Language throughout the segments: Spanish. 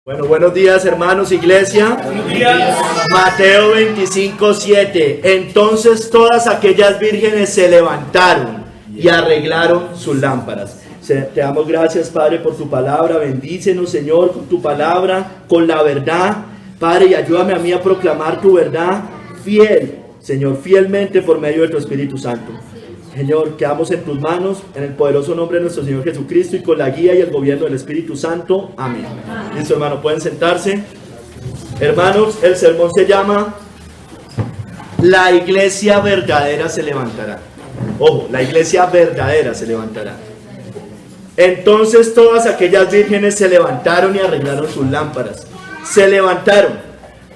Bueno, buenos días, hermanos, iglesia. Buenos días. Mateo 25:7. Entonces todas aquellas vírgenes se levantaron y arreglaron sus lámparas. Te damos gracias, Padre, por tu palabra. Bendícenos, Señor, con tu palabra, con la verdad. Padre, y ayúdame a mí a proclamar tu verdad fiel, Señor, fielmente por medio de tu Espíritu Santo. Señor, quedamos en tus manos, en el poderoso nombre de nuestro Señor Jesucristo y con la guía y el gobierno del Espíritu Santo. Amén. Listo, hermano, pueden sentarse. Hermanos, el sermón se llama La iglesia verdadera se levantará. Ojo, la iglesia verdadera se levantará. Entonces todas aquellas vírgenes se levantaron y arreglaron sus lámparas. Se levantaron.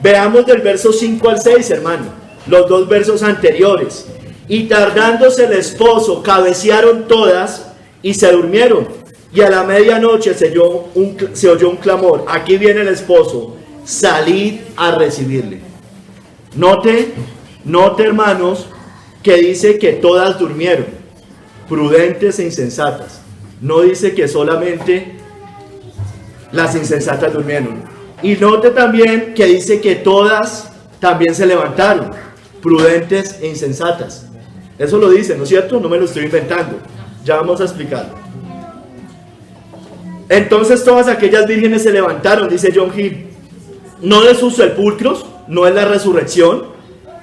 Veamos del verso 5 al 6, hermano, los dos versos anteriores. Y tardándose el esposo, cabecearon todas y se durmieron. Y a la medianoche se oyó un clamor. Aquí viene el esposo, salid a recibirle. Note, hermanos, que dice que todas durmieron, prudentes e insensatas. No dice que solamente las insensatas durmieron. Y note también que dice que todas también se levantaron, prudentes e insensatas. Eso lo dice, ¿no es cierto? No me lo estoy inventando. Ya vamos a explicarlo. Entonces todas aquellas vírgenes se levantaron, dice John Hill. No de sus sepulcros, no es la resurrección,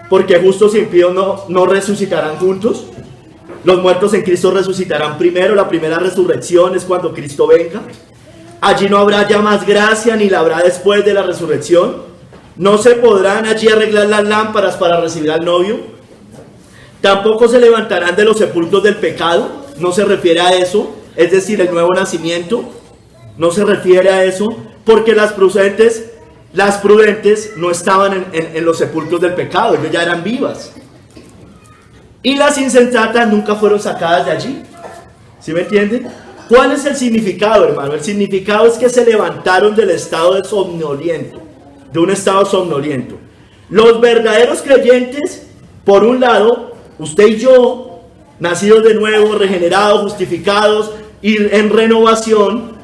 porque justos e impíos no resucitarán juntos. Los muertos en Cristo resucitarán primero. La primera resurrección es cuando Cristo venga. Allí no habrá ya más gracia, ni la habrá después de la resurrección. No se podrán allí arreglar las lámparas para recibir al novio. Tampoco se levantarán de los sepulcros del pecado. No se refiere a eso, es decir, el nuevo nacimiento. No se refiere a eso, porque las prudentes no estaban en los sepulcros del pecado, ellos ya eran vivas. Y las insensatas nunca fueron sacadas de allí. ¿Sí me entienden? ¿Cuál es el significado, hermano? El significado es que se levantaron del estado de somnoliento, de un estado somnoliento. Los verdaderos creyentes, por un lado, usted y yo, nacidos de nuevo, regenerados, justificados y en renovación,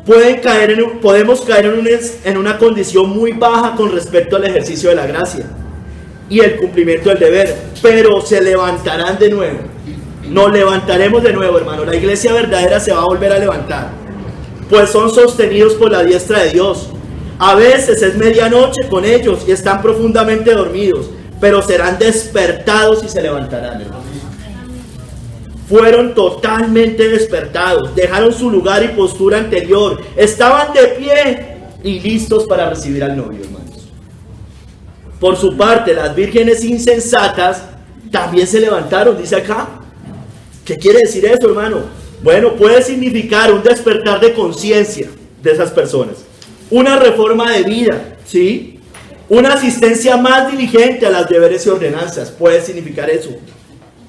podemos caer en una condición muy baja con respecto al ejercicio de la gracia y el cumplimiento del deber, pero se levantarán de nuevo. Nos levantaremos de nuevo, hermano. La iglesia verdadera se va a volver a levantar, pues son sostenidos por la diestra de Dios. A veces es medianoche con ellos y están profundamente dormidos, pero serán despertados y se levantarán, hermano. Fueron totalmente despertados, dejaron su lugar y postura anterior, estaban de pie y listos para recibir al novio, hermanos. Por su parte, las vírgenes insensatas también se levantaron, dice acá. ¿Qué quiere decir eso, hermano? Bueno, puede significar un despertar de conciencia de esas personas, una reforma de vida, ¿sí? Una asistencia más diligente a las deberes y ordenanzas, puede significar eso.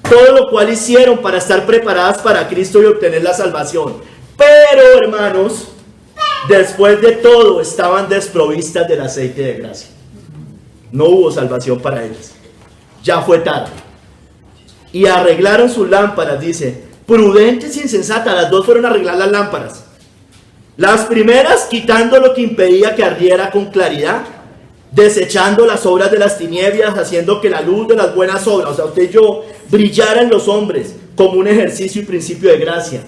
Todo lo cual hicieron para estar preparadas para Cristo y obtener la salvación. Pero, hermanos, después de todo estaban desprovistas del aceite de gracia. No hubo salvación para ellas. Ya fue tarde. Y arreglaron sus lámparas, dice, prudentes y insensatas. Las dos fueron a arreglar las lámparas. Las primeras quitando lo que impedía que ardiera con claridad, desechando las obras de las tinieblas, haciendo que la luz de las buenas obras, o sea, usted y yo, brillara en los hombres como un ejercicio y principio de gracia,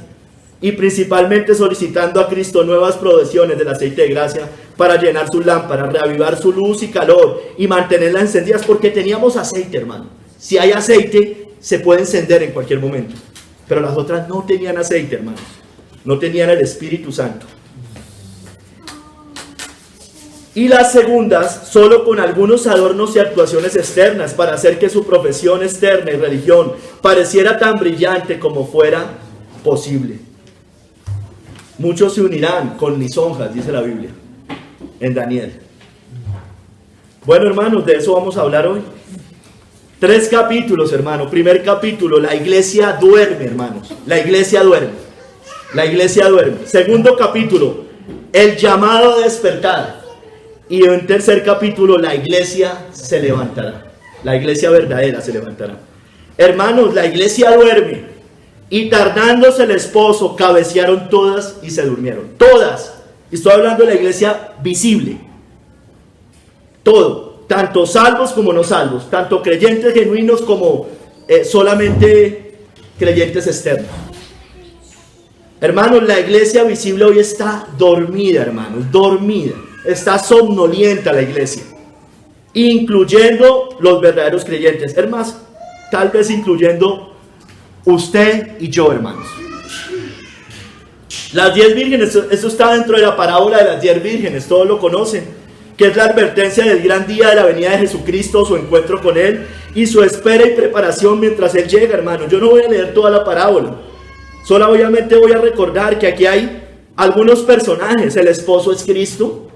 y principalmente solicitando a Cristo nuevas provisiones del aceite de gracia para llenar sus lámparas, reavivar su luz y calor y mantenerlas encendidas, porque teníamos aceite, hermano. Si hay aceite, se puede encender en cualquier momento, pero las otras no tenían aceite, hermanos, no tenían el Espíritu Santo. Y las segundas, solo con algunos adornos y actuaciones externas para hacer que su profesión externa y religión pareciera tan brillante como fuera posible. Muchos se unirán con lisonjas, dice la Biblia, en Daniel. Bueno, hermanos, de eso vamos a hablar hoy. 3 capítulos, hermano. Primer capítulo, la iglesia duerme, hermanos. La iglesia duerme. La iglesia duerme. Segundo capítulo, el llamado a despertar. Y en tercer capítulo, la iglesia se levantará. La iglesia verdadera se levantará. Hermanos, la iglesia duerme. Y tardándose el esposo, cabecearon todas y se durmieron. Todas. Estoy hablando de la iglesia visible. Todo, tanto salvos como no salvos, tanto creyentes genuinos como solamente creyentes externos. Hermanos, la iglesia visible hoy está dormida, hermanos, dormida. Está somnolienta la iglesia, incluyendo los verdaderos creyentes. Es más, tal vez incluyendo usted y yo, hermanos. Las 10 vírgenes, eso está dentro de la parábola de las 10 vírgenes, todos lo conocen, que es la advertencia del gran día de la venida de Jesucristo, su encuentro con Él y su espera y preparación mientras Él llega, hermanos. Yo no voy a leer toda la parábola, solamente voy a recordar que aquí hay algunos personajes. El esposo es Cristo,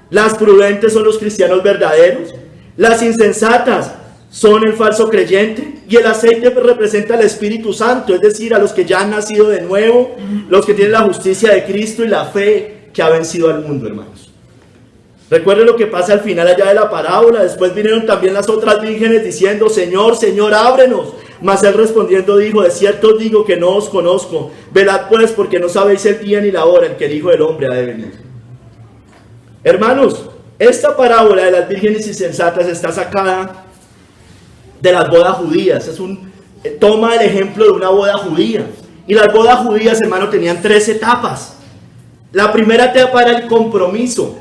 las prudentes son los cristianos verdaderos, las insensatas son el falso creyente, y el aceite representa al Espíritu Santo, es decir, a los que ya han nacido de nuevo, los que tienen la justicia de Cristo y la fe que ha vencido al mundo, hermanos. Recuerden lo que pasa al final allá de la parábola. Después vinieron también las otras vírgenes diciendo: Señor, Señor, ábrenos. Mas él respondiendo dijo: de cierto os digo que no os conozco. Velad pues, porque no sabéis el día ni la hora en que el Hijo del Hombre ha de venir. Hermanos, esta parábola de las vírgenes insensatas está sacada de las bodas judías. Toma el ejemplo de una boda judía. Y las bodas judías, hermano, tenían 3 etapas. La primera etapa era el compromiso.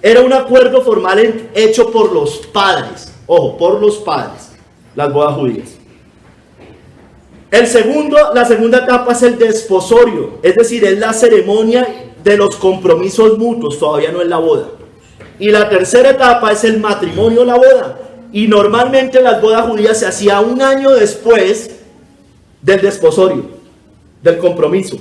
Era un acuerdo formal hecho por los padres. Ojo, por los padres. Las bodas judías. La segunda etapa es el desposorio. Es decir, es la ceremonia de los compromisos mutuos. Todavía no es la boda. Y la tercera etapa es el matrimonio, la boda. Y normalmente las bodas judías se hacía un año después del desposorio, del compromiso.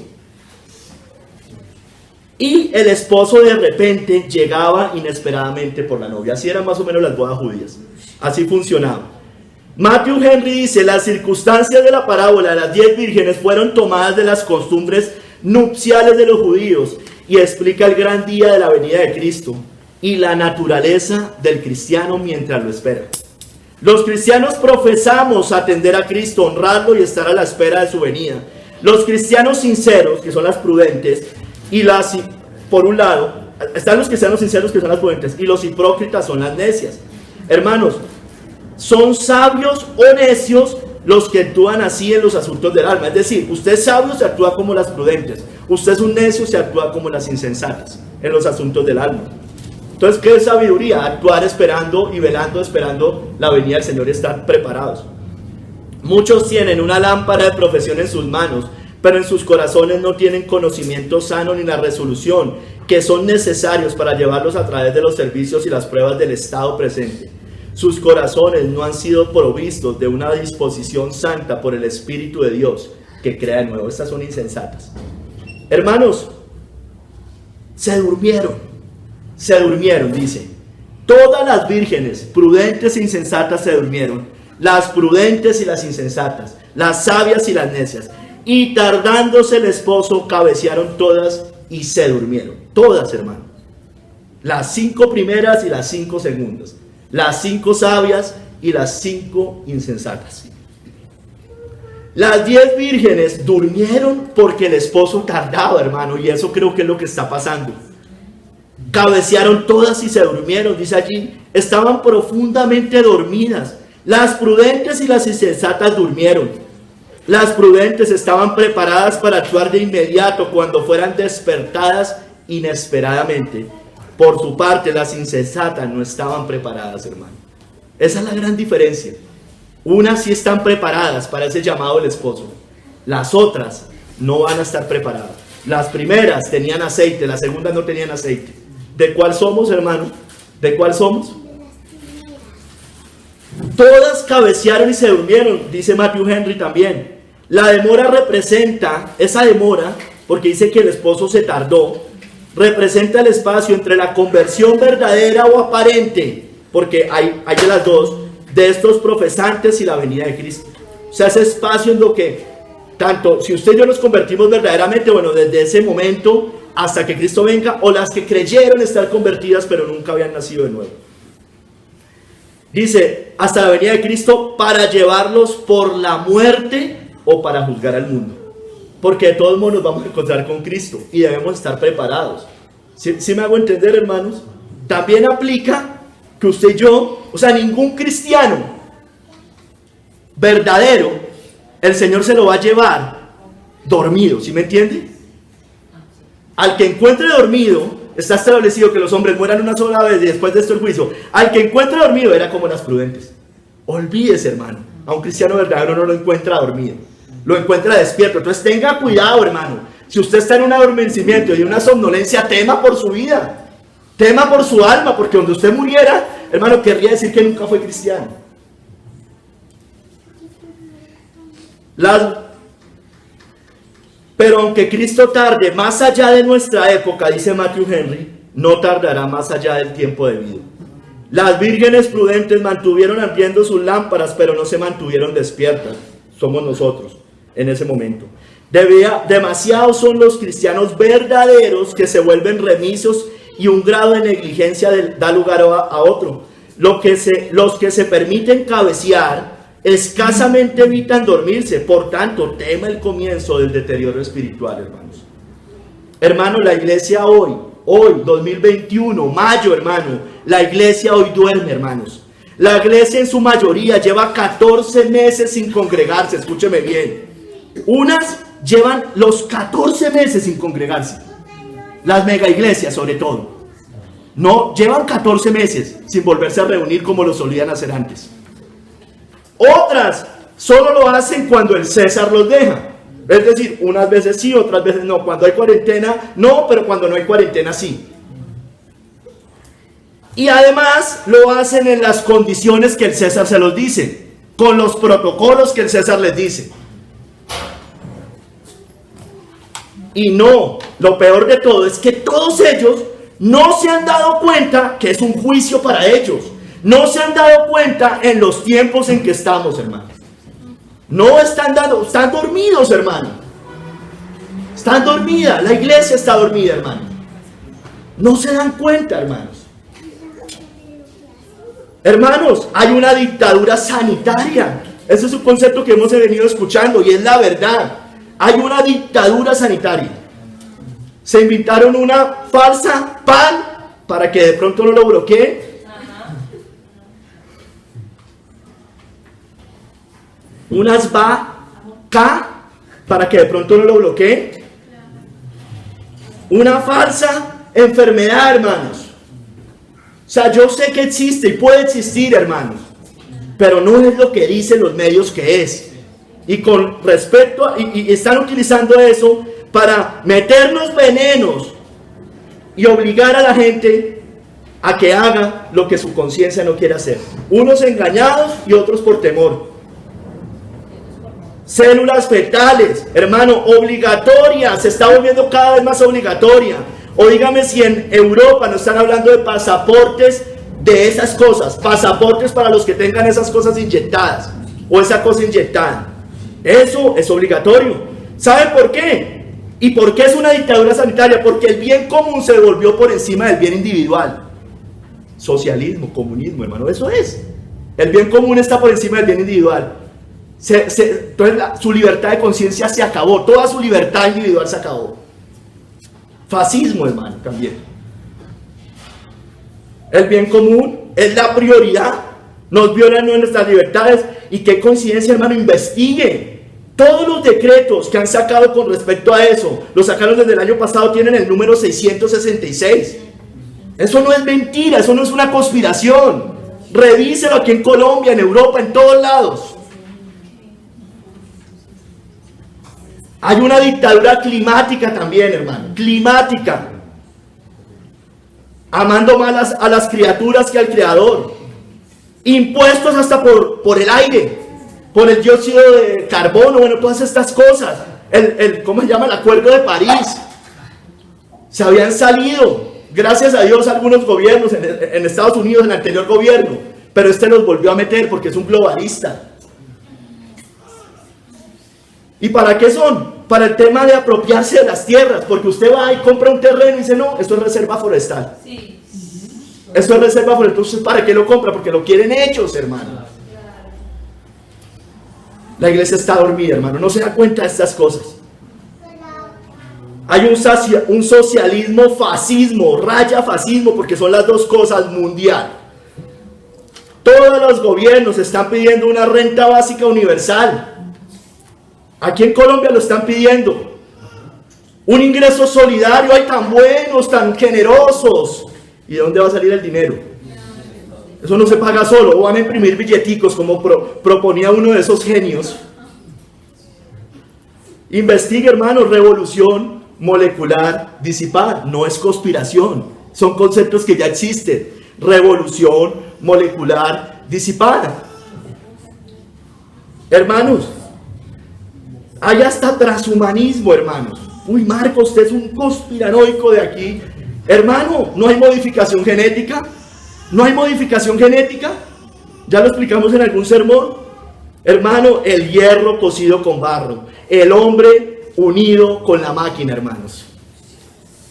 Y el esposo de repente llegaba inesperadamente por la novia. Así eran más o menos las bodas judías. Así funcionaba. Matthew Henry dice: las circunstancias de la parábola de las 10 vírgenes fueron tomadas de las costumbres nupciales de los judíos, y explica el gran día de la venida de Cristo y la naturaleza del cristiano mientras lo espera. Los cristianos profesamos atender a Cristo, honrarlo y estar a la espera de su venida. Los cristianos sinceros, que son las prudentes, por un lado, están los cristianos sinceros, que son las prudentes, y los hipócritas son las necias. Hermanos, son sabios o necios los que actúan así en los asuntos del alma. Es decir, usted es sabio, se actúa como las prudentes. Usted es un necio, se actúa como las insensatas en los asuntos del alma. Entonces, ¿qué es sabiduría? Actuar esperando y velando, esperando la venida del Señor y estar preparados. Muchos tienen una lámpara de profesión en sus manos, pero en sus corazones no tienen conocimiento sano ni la resolución que son necesarios para llevarlos a través de los servicios y las pruebas del estado presente. Sus corazones no han sido provistos de una disposición santa por el Espíritu de Dios que crea de nuevo. Estas son insensatas. Hermanos, se durmieron, dice. Todas las vírgenes, prudentes e insensatas, se durmieron. Las prudentes y las insensatas, las sabias y las necias. Y tardándose el esposo, cabecearon todas y se durmieron. Todas, hermano. Las 5 primeras y las 5 segundas. Las 5 sabias y las 5 insensatas. Las 10 vírgenes durmieron porque el esposo tardaba, hermano. Y eso creo que es lo que está pasando. Cabecearon todas y se durmieron, dice allí. Estaban profundamente dormidas. Las prudentes y las insensatas durmieron. Las prudentes estaban preparadas para actuar de inmediato cuando fueran despertadas inesperadamente. Por su parte, las insensatas no estaban preparadas, hermano. Esa es la gran diferencia. Unas sí están preparadas para ese llamado del esposo. Las otras no van a estar preparadas. Las primeras tenían aceite, las segundas no tenían aceite. ¿De cuál somos, hermano? ¿De cuál somos? Todas cabecearon y se durmieron, dice Matthew Henry también. La demora representa, esa demora, porque dice que el esposo se tardó, representa el espacio entre la conversión verdadera o aparente, porque hay de las dos, de estos profesantes y la venida de Cristo. O sea, ese espacio en lo que, tanto si usted y yo nos convertimos verdaderamente, bueno, desde ese momento hasta que Cristo venga, o las que creyeron estar convertidas pero nunca habían nacido de nuevo. Dice, hasta la venida de Cristo para llevarlos por la muerte o para juzgar al mundo. Porque de todos modos nos vamos a encontrar con Cristo y debemos estar preparados. ¿Sí me hago entender, hermanos? También aplica que usted y yo, o sea, ningún cristiano verdadero, el Señor se lo va a llevar dormido, ¿sí me entiende? Al que encuentre dormido, está establecido que los hombres mueran una sola vez y después de esto el juicio. Al que encuentre dormido era como las prudentes. Olvídese, hermano, a un cristiano verdadero no lo encuentra dormido, lo encuentra despierto. Entonces tenga cuidado, hermano. Si usted está en un adormecimiento y una somnolencia, tema por su vida, tema por su alma, porque donde usted muriera, hermano, querría decir que nunca fue cristiano. Pero aunque Cristo tarde más allá de nuestra época, dice Matthew Henry, no tardará más allá del tiempo debido. Las vírgenes prudentes mantuvieron ardiendo sus lámparas, pero no se mantuvieron despiertas. Somos nosotros en ese momento. Demasiados son los cristianos verdaderos que se vuelven remisos y un grado de negligencia da lugar a otro. Los que se permiten cabecear escasamente evitan dormirse. Por tanto, tema el comienzo del deterioro espiritual, hermanos. Hermano, la iglesia hoy 2021, mayo, hermano, la iglesia hoy duerme, hermanos. La iglesia en su mayoría lleva 14 meses sin congregarse, escúcheme bien. Unas llevan los 14 meses sin congregarse. Las mega iglesias, sobre todo. No, llevan 14 meses sin volverse a reunir como lo solían hacer antes. Otras solo lo hacen cuando el César los deja. Es decir, unas veces sí, otras veces no. Cuando hay cuarentena, no, pero cuando no hay cuarentena, sí. Y además lo hacen en las condiciones que el César se los dice, con los protocolos que el César les dice. Y no, lo peor de todo es que todos ellos no se han dado cuenta que es un juicio para ellos. No se han dado cuenta en los tiempos en que estamos, hermano. No están dormidos, hermano. Están dormidas, la iglesia está dormida, hermano. No se dan cuenta, hermanos. Hermanos, hay una dictadura sanitaria. Ese es un concepto que hemos venido escuchando y es la verdad. Hay una dictadura sanitaria. Se inventaron una falsa PAN para que de pronto no lo bloqueen. Unas vaca para que de pronto no lo bloqueen. Una falsa enfermedad, hermanos. O sea, yo sé que existe y puede existir, hermanos, pero no es lo que dicen los medios que es. Y con respecto y están utilizando eso para meternos venenos y obligar a la gente a que haga lo que su conciencia no quiere hacer. Unos engañados y otros por temor. Células fetales, hermano, obligatoria, se está volviendo cada vez más obligatoria. O dígame si en Europa no están hablando de pasaportes de esas cosas, pasaportes para los que tengan esas cosas inyectadas o esa cosa inyectada. Eso es obligatorio. ¿Saben por qué? ¿Y por qué es una dictadura sanitaria? Porque el bien común se volvió por encima del bien individual. Socialismo, comunismo, hermano, eso es. El bien común está por encima del bien individual. Entonces su libertad de conciencia se acabó, toda su libertad individual se acabó. Fascismo, hermano, también. El bien común es la prioridad. Nos violan nuestras libertades. Y qué coincidencia, hermano, investigue. Todos los decretos que han sacado con respecto a eso, los sacaron desde el año pasado, tienen el número 666. Eso no es mentira, eso no es una conspiración. Revíselo aquí en Colombia, en Europa, en todos lados. Hay una dictadura climática también, hermano, climática. Amando más a las criaturas que al Creador. Impuestos hasta por el aire, por el dióxido de carbono, bueno, todas estas cosas. ¿Cómo se llama? El Acuerdo de París. Se habían salido, gracias a Dios, algunos gobiernos en Estados Unidos, en el anterior gobierno, pero este los volvió a meter porque es un globalista. ¿Y para qué son? Para el tema de apropiarse de las tierras, porque usted va y compra un terreno y dice, no, esto es reserva forestal. Sí. Esto es reserva forestal, entonces ¿para qué lo compra? Porque lo quieren hechos, hermano. La iglesia está dormida, hermano, no se da cuenta de estas cosas. Hay un socialismo fascismo, raya fascismo, porque son las dos cosas, mundial. Todos los gobiernos están pidiendo una renta básica universal. Aquí en Colombia lo están pidiendo. Un ingreso solidario, hay tan buenos, tan generosos. ¿Y de dónde va a salir el dinero? Eso no se paga solo, o van a imprimir billeticos como proponía uno de esos genios. Investigue, hermanos, revolución molecular disipar, no es conspiración, son conceptos que ya existen. Revolución molecular disipada. Hermanos, hay hasta transhumanismo, hermanos. Uy, Marcos, usted es un conspiranoico de aquí. Hermano, no hay modificación genética. No hay modificación genética. Ya lo explicamos en algún sermón. Hermano, el hierro cocido con barro. El hombre unido con la máquina, hermanos.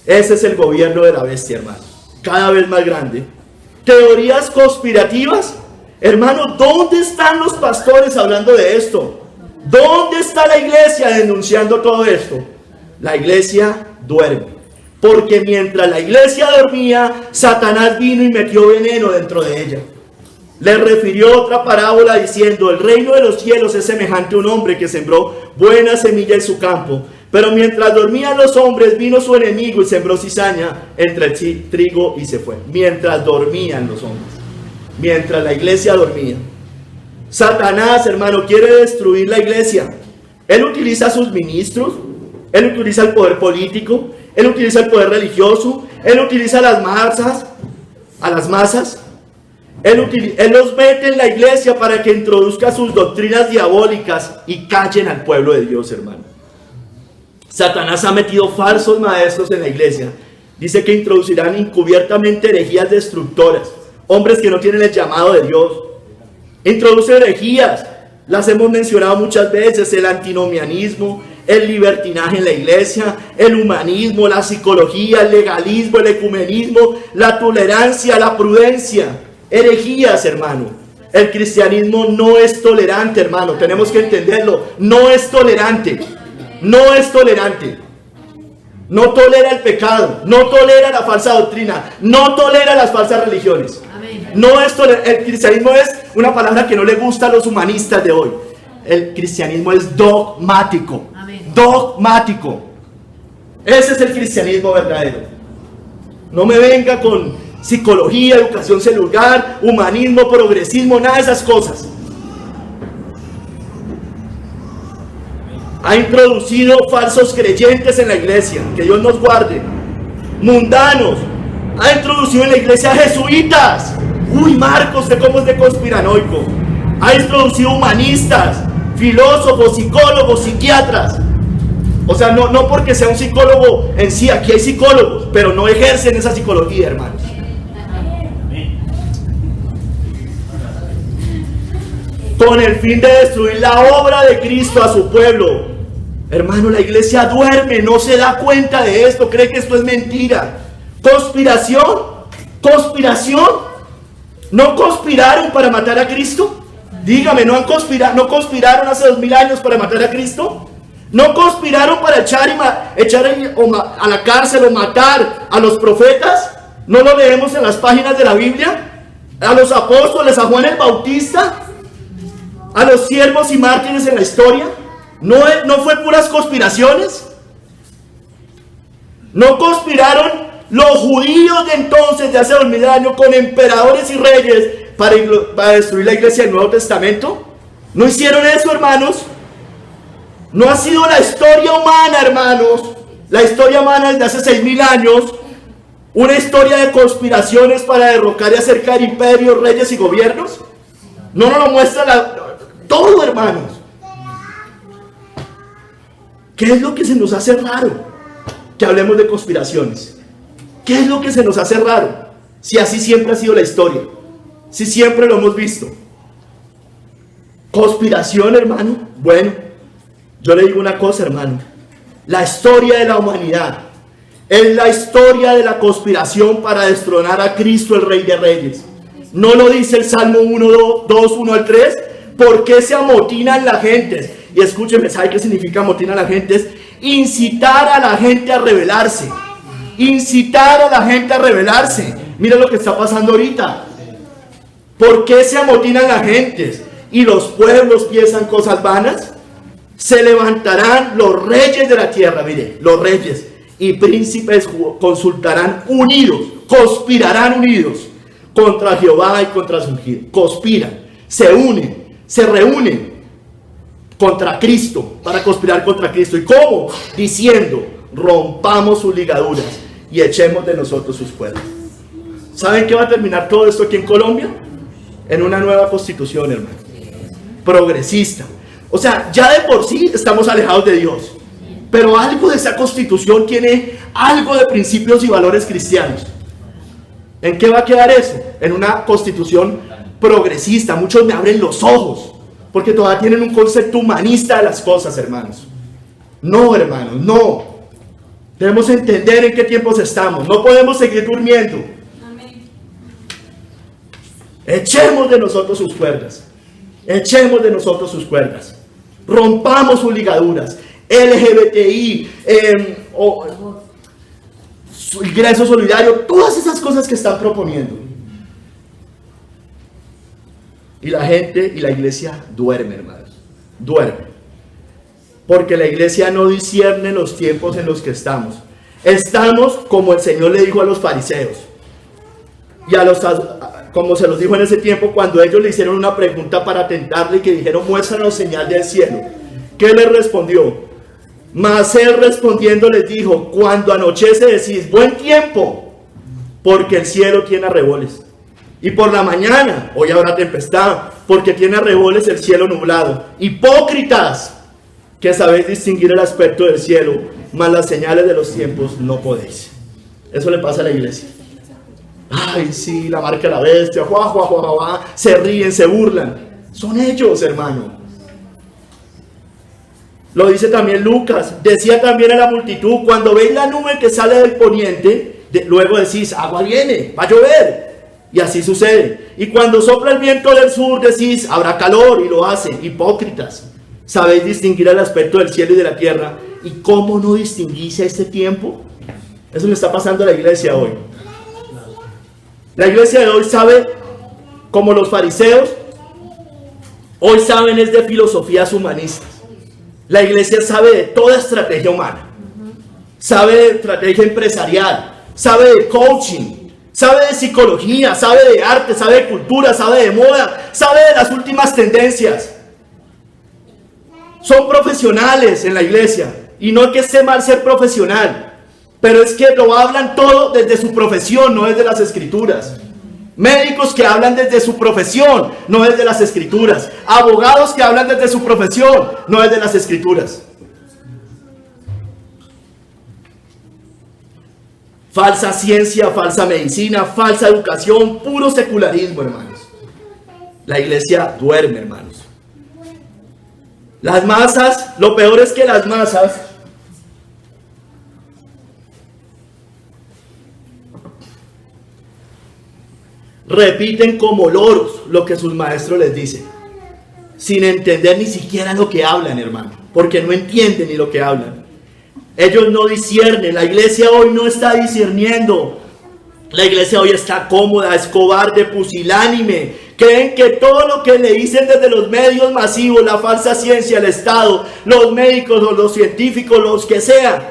Ese es el gobierno de la bestia, hermanos. Cada vez más grande. Teorías conspirativas. Hermano, ¿dónde están los pastores hablando de esto? ¿Dónde está la iglesia denunciando todo esto? La iglesia duerme. Porque mientras la iglesia dormía, Satanás vino y metió veneno dentro de ella. Le refirió otra parábola diciendo: el reino de los cielos es semejante a un hombre que sembró buena semilla en su campo. Pero mientras dormían los hombres, vino su enemigo y sembró cizaña entre el trigo y se fue. Mientras dormían los hombres. Mientras la iglesia dormía. Satanás, hermano, quiere destruir la iglesia. Él utiliza a sus ministros. Él utiliza el poder político. Él utiliza el poder religioso. Él utiliza a las masas. Él los mete en la iglesia para que introduzca sus doctrinas diabólicas y callen al pueblo de Dios, hermano. Satanás ha metido falsos maestros en la iglesia. Dice que introducirán encubiertamente herejías destructoras. Hombres que no tienen el llamado de Dios. Introduce herejías. Las hemos mencionado muchas veces. El antinomianismo, el libertinaje en la iglesia, el humanismo, la psicología, el legalismo, el ecumenismo, la tolerancia, la prudencia. Herejías, hermano. El cristianismo no es tolerante, hermano. Tenemos que entenderlo. No es tolerante. No es tolerante. No tolera el pecado. No tolera la falsa doctrina. No tolera las falsas religiones. No es tolerante. El cristianismo es una palabra que no le gusta a los humanistas de hoy. El cristianismo es dogmático. Dogmático. Ese es el cristianismo verdadero. No me venga con psicología, educación celular, humanismo, progresismo, nada de esas cosas. Ha introducido falsos creyentes en la iglesia, que Dios nos guarde. Mundanos. Ha introducido en la iglesia jesuitas. Uy, Marcos, ¿usted cómo es de conspiranoico? Ha introducido humanistas, filósofos, psicólogos, psiquiatras. O sea, no porque sea un psicólogo en sí, aquí hay psicólogos, pero no ejercen esa psicología, hermanos. Con el fin de destruir la obra de Cristo a su pueblo. Hermano, la iglesia duerme, no se da cuenta de esto, cree que esto es mentira. ¿Conspiración? ¿Conspiración? ¿No conspiraron para matar a Cristo? Dígame, ¿no conspiraron hace 2000 años para matar a Cristo? ¿No conspiraron para echar a la cárcel o matar a los profetas? ¿No lo leemos en las páginas de la Biblia? ¿A los apóstoles, a Juan el Bautista? ¿A los siervos y mártires en la historia? ¿No fue puras conspiraciones? ¿No conspiraron los judíos de entonces, de hace 2000 años, con emperadores y reyes para destruir la iglesia del Nuevo Testamento? ¿No hicieron eso, hermanos? No ha sido la historia humana, hermanos, la historia humana desde hace 6000 años, una historia de conspiraciones para derrocar y acercar imperios, reyes y gobiernos. No nos lo muestra todo, hermanos. ¿Qué es lo que se nos hace raro que hablemos de conspiraciones? ¿Qué es lo que se nos hace raro? Si así siempre ha sido la historia, si siempre lo hemos visto. ¿Conspiración, hermano? Bueno, yo le digo una cosa, hermano. La historia de la humanidad es la historia de la conspiración para destronar a Cristo, el Rey de Reyes. ¿No lo dice el Salmo 1, 2, 1 al 3? ¿Por qué se amotinan las gentes Y escúcheme, ¿sabe qué significa amotinar a la gente? Es incitar a la gente a rebelarse. Incitar a la gente a rebelarse. Mira lo que está pasando ahorita. ¿Por qué se amotinan las gentes y los pueblos piensan cosas vanas? Se levantarán los reyes de la tierra, mire, los reyes y príncipes consultarán unidos, conspirarán unidos contra Jehová y contra su ungido. Conspiran, se unen, se reúnen contra Cristo, para conspirar contra Cristo. ¿Y cómo? Diciendo, rompamos sus ligaduras y echemos de nosotros sus cuerdas. ¿Saben qué va a terminar todo esto aquí en Colombia? En una nueva constitución, hermano, progresista. O sea, ya de por sí estamos alejados de Dios, pero algo de esa constitución tiene algo de principios y valores cristianos. ¿En qué va a quedar eso? En una constitución progresista. Muchos me abren los ojos, porque todavía tienen un concepto humanista de las cosas, hermanos. No, hermanos, no. Debemos entender en qué tiempos estamos. No podemos seguir durmiendo. Echemos de nosotros sus cuerdas. Echemos de nosotros sus cuerdas. Rompamos sus ligaduras. LGBTI, su ingreso solidario, todas esas cosas que están proponiendo. Y la gente y la iglesia duerme, hermanos. Duerme. Porque la iglesia no discierne los tiempos en los que estamos. Estamos como el Señor le dijo a los fariseos. Y como se los dijo en ese tiempo, cuando ellos le hicieron una pregunta para tentarle y que dijeron, muéstranos señal del cielo. ¿Qué les respondió? Mas él respondiendo les dijo, cuando anochece decís, buen tiempo, porque el cielo tiene arreboles. Y por la mañana, hoy habrá tempestad, porque tiene arreboles el cielo nublado. Hipócritas, que sabéis distinguir el aspecto del cielo, mas las señales de los tiempos no podéis. Eso le pasa a la iglesia. Ay, sí, la marca de la bestia, se ríen, se burlan. Son ellos, hermano. Lo dice también Lucas. Decía también a la multitud, cuando veis la nube que sale del poniente, luego decís, agua viene, va a llover. Y así sucede. Y cuando sopla el viento del sur, decís, habrá calor, y lo hacen. Hipócritas. Sabéis distinguir el aspecto del cielo y de la tierra. ¿Y cómo no distinguís a este tiempo? Eso le está pasando a la iglesia hoy. La iglesia de hoy sabe, como los fariseos, hoy saben es de filosofías humanistas. La iglesia sabe de toda estrategia humana. Sabe de estrategia empresarial, sabe de coaching, sabe de psicología, sabe de arte, sabe de cultura, sabe de moda, sabe de las últimas tendencias. Son profesionales en la iglesia. Y no es que esté mal ser profesional, pero es que lo hablan todo desde su profesión, no desde las escrituras. Médicos que hablan desde su profesión, no desde las escrituras. Abogados que hablan desde su profesión, no desde las escrituras. Falsa ciencia, falsa medicina, falsa educación, puro secularismo, hermanos. La iglesia duerme, hermanos. Las masas, lo peor es que las masas repiten como loros lo que sus maestros les dicen, sin entender ni siquiera lo que hablan, hermano, porque no entienden ni lo que hablan. Ellos no disciernen. La iglesia hoy no está discerniendo. La iglesia hoy está cómoda, es cobarde, pusilánime. Creen que todo lo que le dicen desde los medios masivos, la falsa ciencia, el Estado, los médicos, los científicos, los que sean,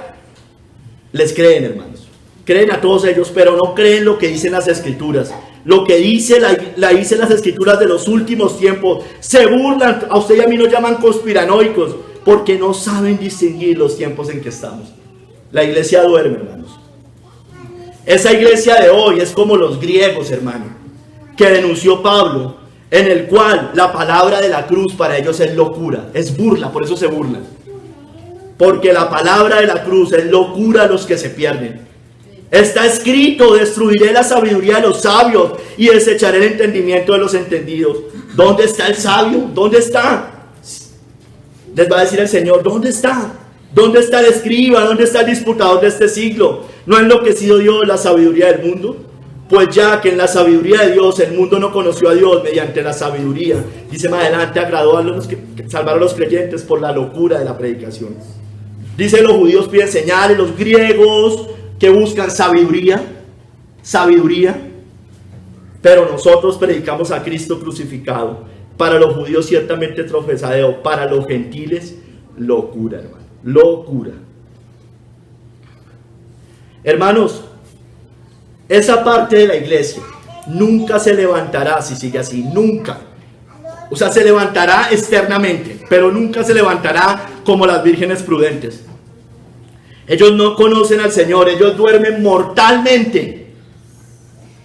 les creen, hermanos. Creen a todos ellos, pero no creen lo que dicen las escrituras. Lo que dice dicen las escrituras de los últimos tiempos. Se burlan, a usted y a mí nos llaman conspiranoicos, porque no saben distinguir los tiempos en que estamos. La iglesia duerme, hermanos. Esa iglesia de hoy es como los griegos, hermano, que denunció Pablo, en el cual la palabra de la cruz para ellos es locura, es burla, por eso se burlan. Porque la palabra de la cruz es locura a los que se pierden. Está escrito, destruiré la sabiduría de los sabios y desecharé el entendimiento de los entendidos. ¿Dónde está el sabio? ¿Dónde está? Les va a decir el Señor, ¿dónde está? ¿Dónde está el escriba? ¿Dónde está el disputador de este siglo? ¿No ha enloquecido Dios la sabiduría del mundo? Pues ya que en la sabiduría de Dios el mundo no conoció a Dios mediante la sabiduría, dice más adelante, agradó a los que salvar a los creyentes por la locura de la predicación. Dice, los judíos piden señales, los griegos que buscan sabiduría, pero nosotros predicamos a Cristo crucificado. Para los judíos ciertamente tropezadero, para los gentiles locura, hermano, locura. Hermanos, esa parte de la iglesia nunca se levantará si sigue así, nunca. O sea, se levantará externamente, pero nunca se levantará como las vírgenes prudentes. Ellos no conocen al Señor, ellos duermen mortalmente.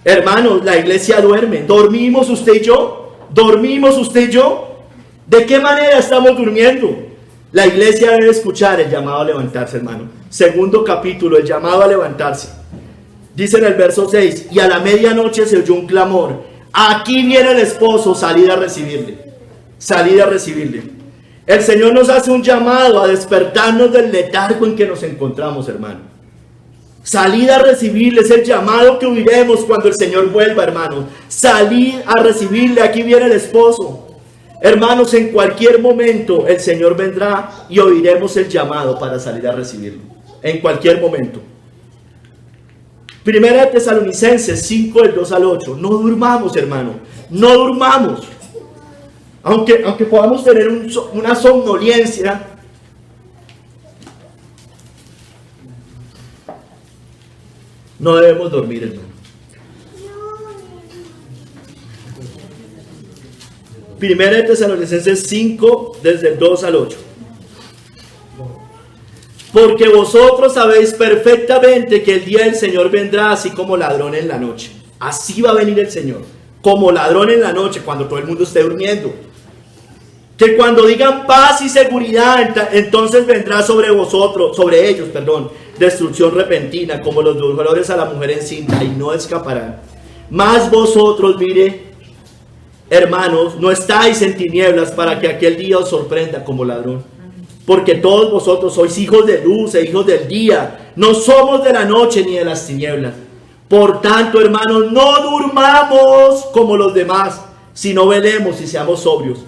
Hermanos, la iglesia duerme. ¿Dormimos usted y yo? ¿Dormimos usted y yo? ¿De qué manera estamos durmiendo? La iglesia debe escuchar el llamado a levantarse, hermano. Segundo capítulo, el llamado a levantarse. Dice en el verso 6, y a la medianoche se oyó un clamor. Aquí viene el esposo, salid a recibirle. Salid a recibirle. El Señor nos hace un llamado a despertarnos del letargo en que nos encontramos, hermano. Salid a recibirle, es el llamado que oiremos cuando el Señor vuelva, hermano. Salid a recibirle, aquí viene el esposo. Hermanos, en cualquier momento el Señor vendrá y oiremos el llamado para salir a recibirlo. En cualquier momento. Primera de Tesalonicenses 5, del 2 al 8. No durmamos, hermano. No durmamos. Aunque podamos tener una somnolencia, no debemos dormir, hermano. Primera de Tesalonicenses 5, desde el 2 al 8. Porque vosotros sabéis perfectamente que el día del Señor vendrá así como ladrón en la noche. Así va a venir el Señor, como ladrón en la noche, cuando todo el mundo esté durmiendo. Que cuando digan paz y seguridad, entonces vendrá sobre ellos, destrucción repentina, como los dolores a la mujer encinta, y no escaparán. Mas vosotros, mire, hermanos, no estáis en tinieblas para que aquel día os sorprenda como ladrón. Porque todos vosotros sois hijos de luz e hijos del día. No somos de la noche ni de las tinieblas. Por tanto, hermanos, no durmamos como los demás, sino velemos y seamos sobrios.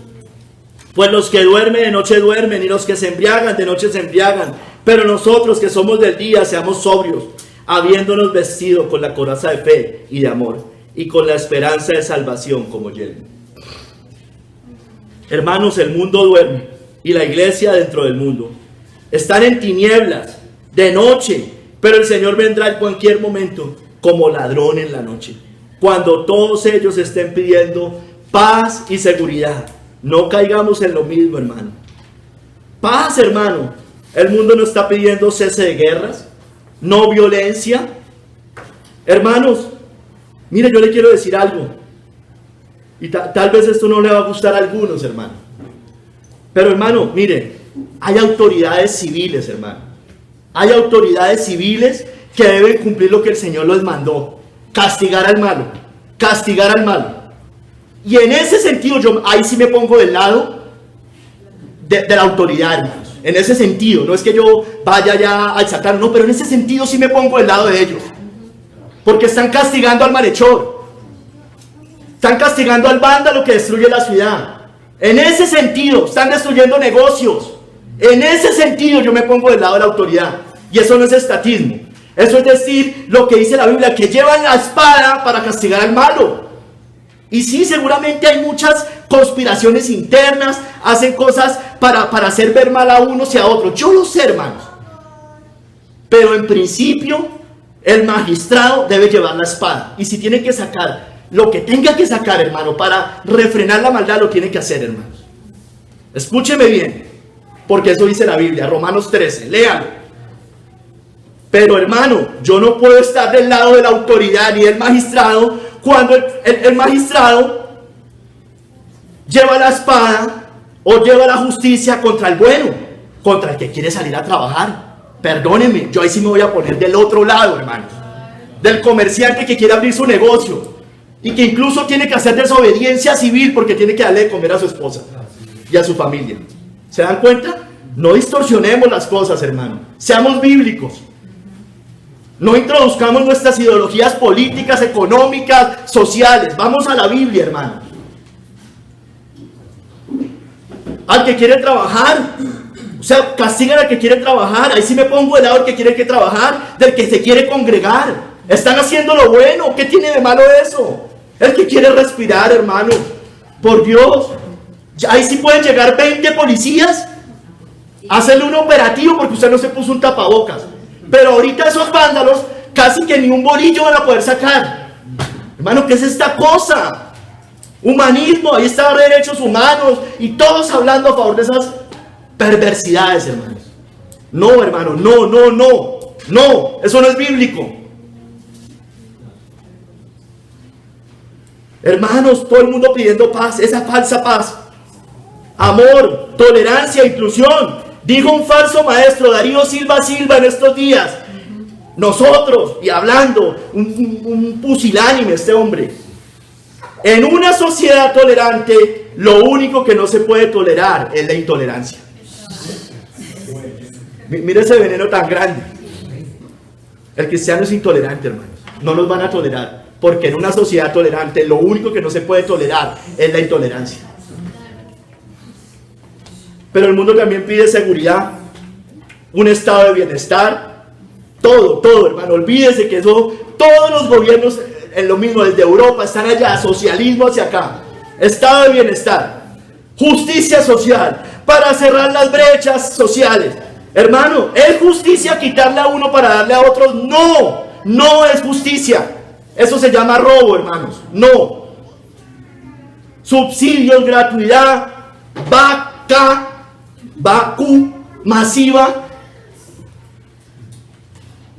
Pues los que duermen de noche duermen, y los que se embriagan de noche se embriagan. Pero nosotros que somos del día, seamos sobrios, habiéndonos vestido con la coraza de fe y de amor, y con la esperanza de salvación como yelmo. Hermanos, el mundo duerme, y la iglesia dentro del mundo. Están en tinieblas, de noche, pero el Señor vendrá en cualquier momento, como ladrón en la noche. Cuando todos ellos estén pidiendo paz y seguridad. No caigamos en lo mismo, hermano. Paz, hermano. El mundo no está pidiendo cese de guerras, no violencia. Hermanos, mire, yo le quiero decir algo. Y tal vez esto no le va a gustar a algunos, hermano. Pero, hermano, mire, hay autoridades civiles, hermano. Hay autoridades civiles que deben cumplir lo que el Señor les mandó. Castigar al malo. Castigar al malo. Y en ese sentido, yo ahí sí me pongo del lado de la autoridad, hermanos. En ese sentido, no es que yo vaya ya a exaltar, no, pero en ese sentido sí me pongo del lado de ellos. Porque están castigando al malhechor. Están castigando al vándalo que destruye la ciudad. En ese sentido, están destruyendo negocios. En ese sentido yo me pongo del lado de la autoridad. Y eso no es estatismo. Eso es decir lo que dice la Biblia, que llevan la espada para castigar al malo. Y sí, seguramente hay muchas conspiraciones internas, hacen cosas para hacer ver mal a unos y a otros. Yo lo sé, hermanos. Pero en principio, el magistrado debe llevar la espada. Y si tiene que sacar lo que tenga que sacar, hermano, para refrenar la maldad, lo tiene que hacer, hermanos. Escúcheme bien, porque eso dice la Biblia, Romanos 13, léalo. Pero, hermano, yo no puedo estar del lado de la autoridad ni del magistrado cuando el magistrado lleva la espada o lleva la justicia contra el bueno, contra el que quiere salir a trabajar. Perdónenme, yo ahí sí me voy a poner del otro lado, hermanos. Del comerciante que quiere abrir su negocio y que incluso tiene que hacer desobediencia civil porque tiene que darle de comer a su esposa y a su familia. ¿Se dan cuenta? No distorsionemos las cosas, hermano. Seamos bíblicos. No introduzcamos nuestras ideologías políticas, económicas, sociales. Vamos a la Biblia, hermano. Al que quiere trabajar, o sea, castigan al que quiere trabajar. Ahí sí me pongo del lado del que quiere trabajar, del que se quiere congregar. Están haciendo lo bueno. ¿Qué tiene de malo eso? El que quiere respirar, hermano. Por Dios. Ahí sí pueden llegar 20 policías a hacerle un operativo porque usted no se puso un tapabocas. Pero ahorita esos vándalos casi que ni un bolillo van a poder sacar. Hermano, ¿qué es esta cosa? Humanismo, ahí está derechos humanos y todos hablando a favor de esas perversidades, hermanos. No, hermano, no, eso no es bíblico. Hermanos, todo el mundo pidiendo paz, esa falsa paz. Amor, tolerancia, inclusión. Dijo un falso maestro, Darío Silva en estos días. Nosotros, y hablando, un pusilánime este hombre. En una sociedad tolerante, lo único que no se puede tolerar es la intolerancia. Mira ese veneno tan grande. El cristiano es intolerante, hermanos. No nos van a tolerar, porque en una sociedad tolerante, lo único que no se puede tolerar es la intolerancia. Pero el mundo también pide seguridad, un estado de bienestar, todo, hermano. Olvídese que eso, todos los gobiernos en lo mismo, desde Europa, están allá, socialismo hacia acá, estado de bienestar, justicia social, para cerrar las brechas sociales. Hermano, ¿es justicia quitarle a uno para darle a otros? No es justicia. Eso se llama robo, hermanos. No. Subsidios, gratuidad, Bakú, masiva.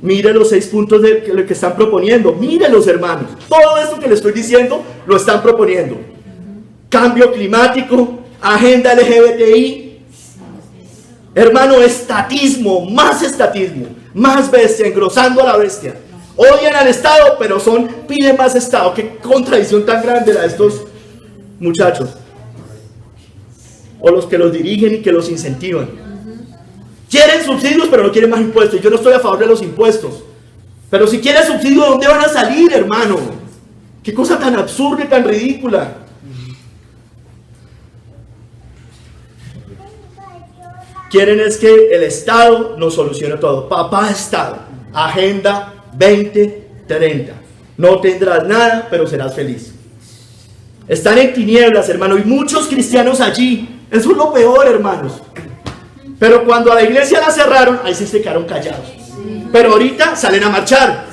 Mire los 6 puntos de lo que están proponiendo. Mírenlos, hermanos. Todo esto que les estoy diciendo lo están proponiendo. Cambio climático, agenda LGBTI. Hermano, estatismo, más bestia, engrosando a la bestia. Odian al Estado, pero piden más Estado. Qué contradicción tan grande la de estos muchachos. O los que los dirigen y que los incentivan. Quieren subsidios, pero no quieren más impuestos. Yo no estoy a favor de los impuestos. Pero si quieren subsidios, ¿de dónde van a salir, hermano? Qué cosa tan absurda y tan ridícula. Quieren es que el Estado nos solucione todo. Papá Estado, Agenda 2030. No tendrás nada, pero serás feliz. Están en tinieblas, hermano, y muchos cristianos allí. Eso es lo peor, hermanos. Pero cuando a la iglesia la cerraron, ahí sí se quedaron callados. Pero ahorita salen a marchar.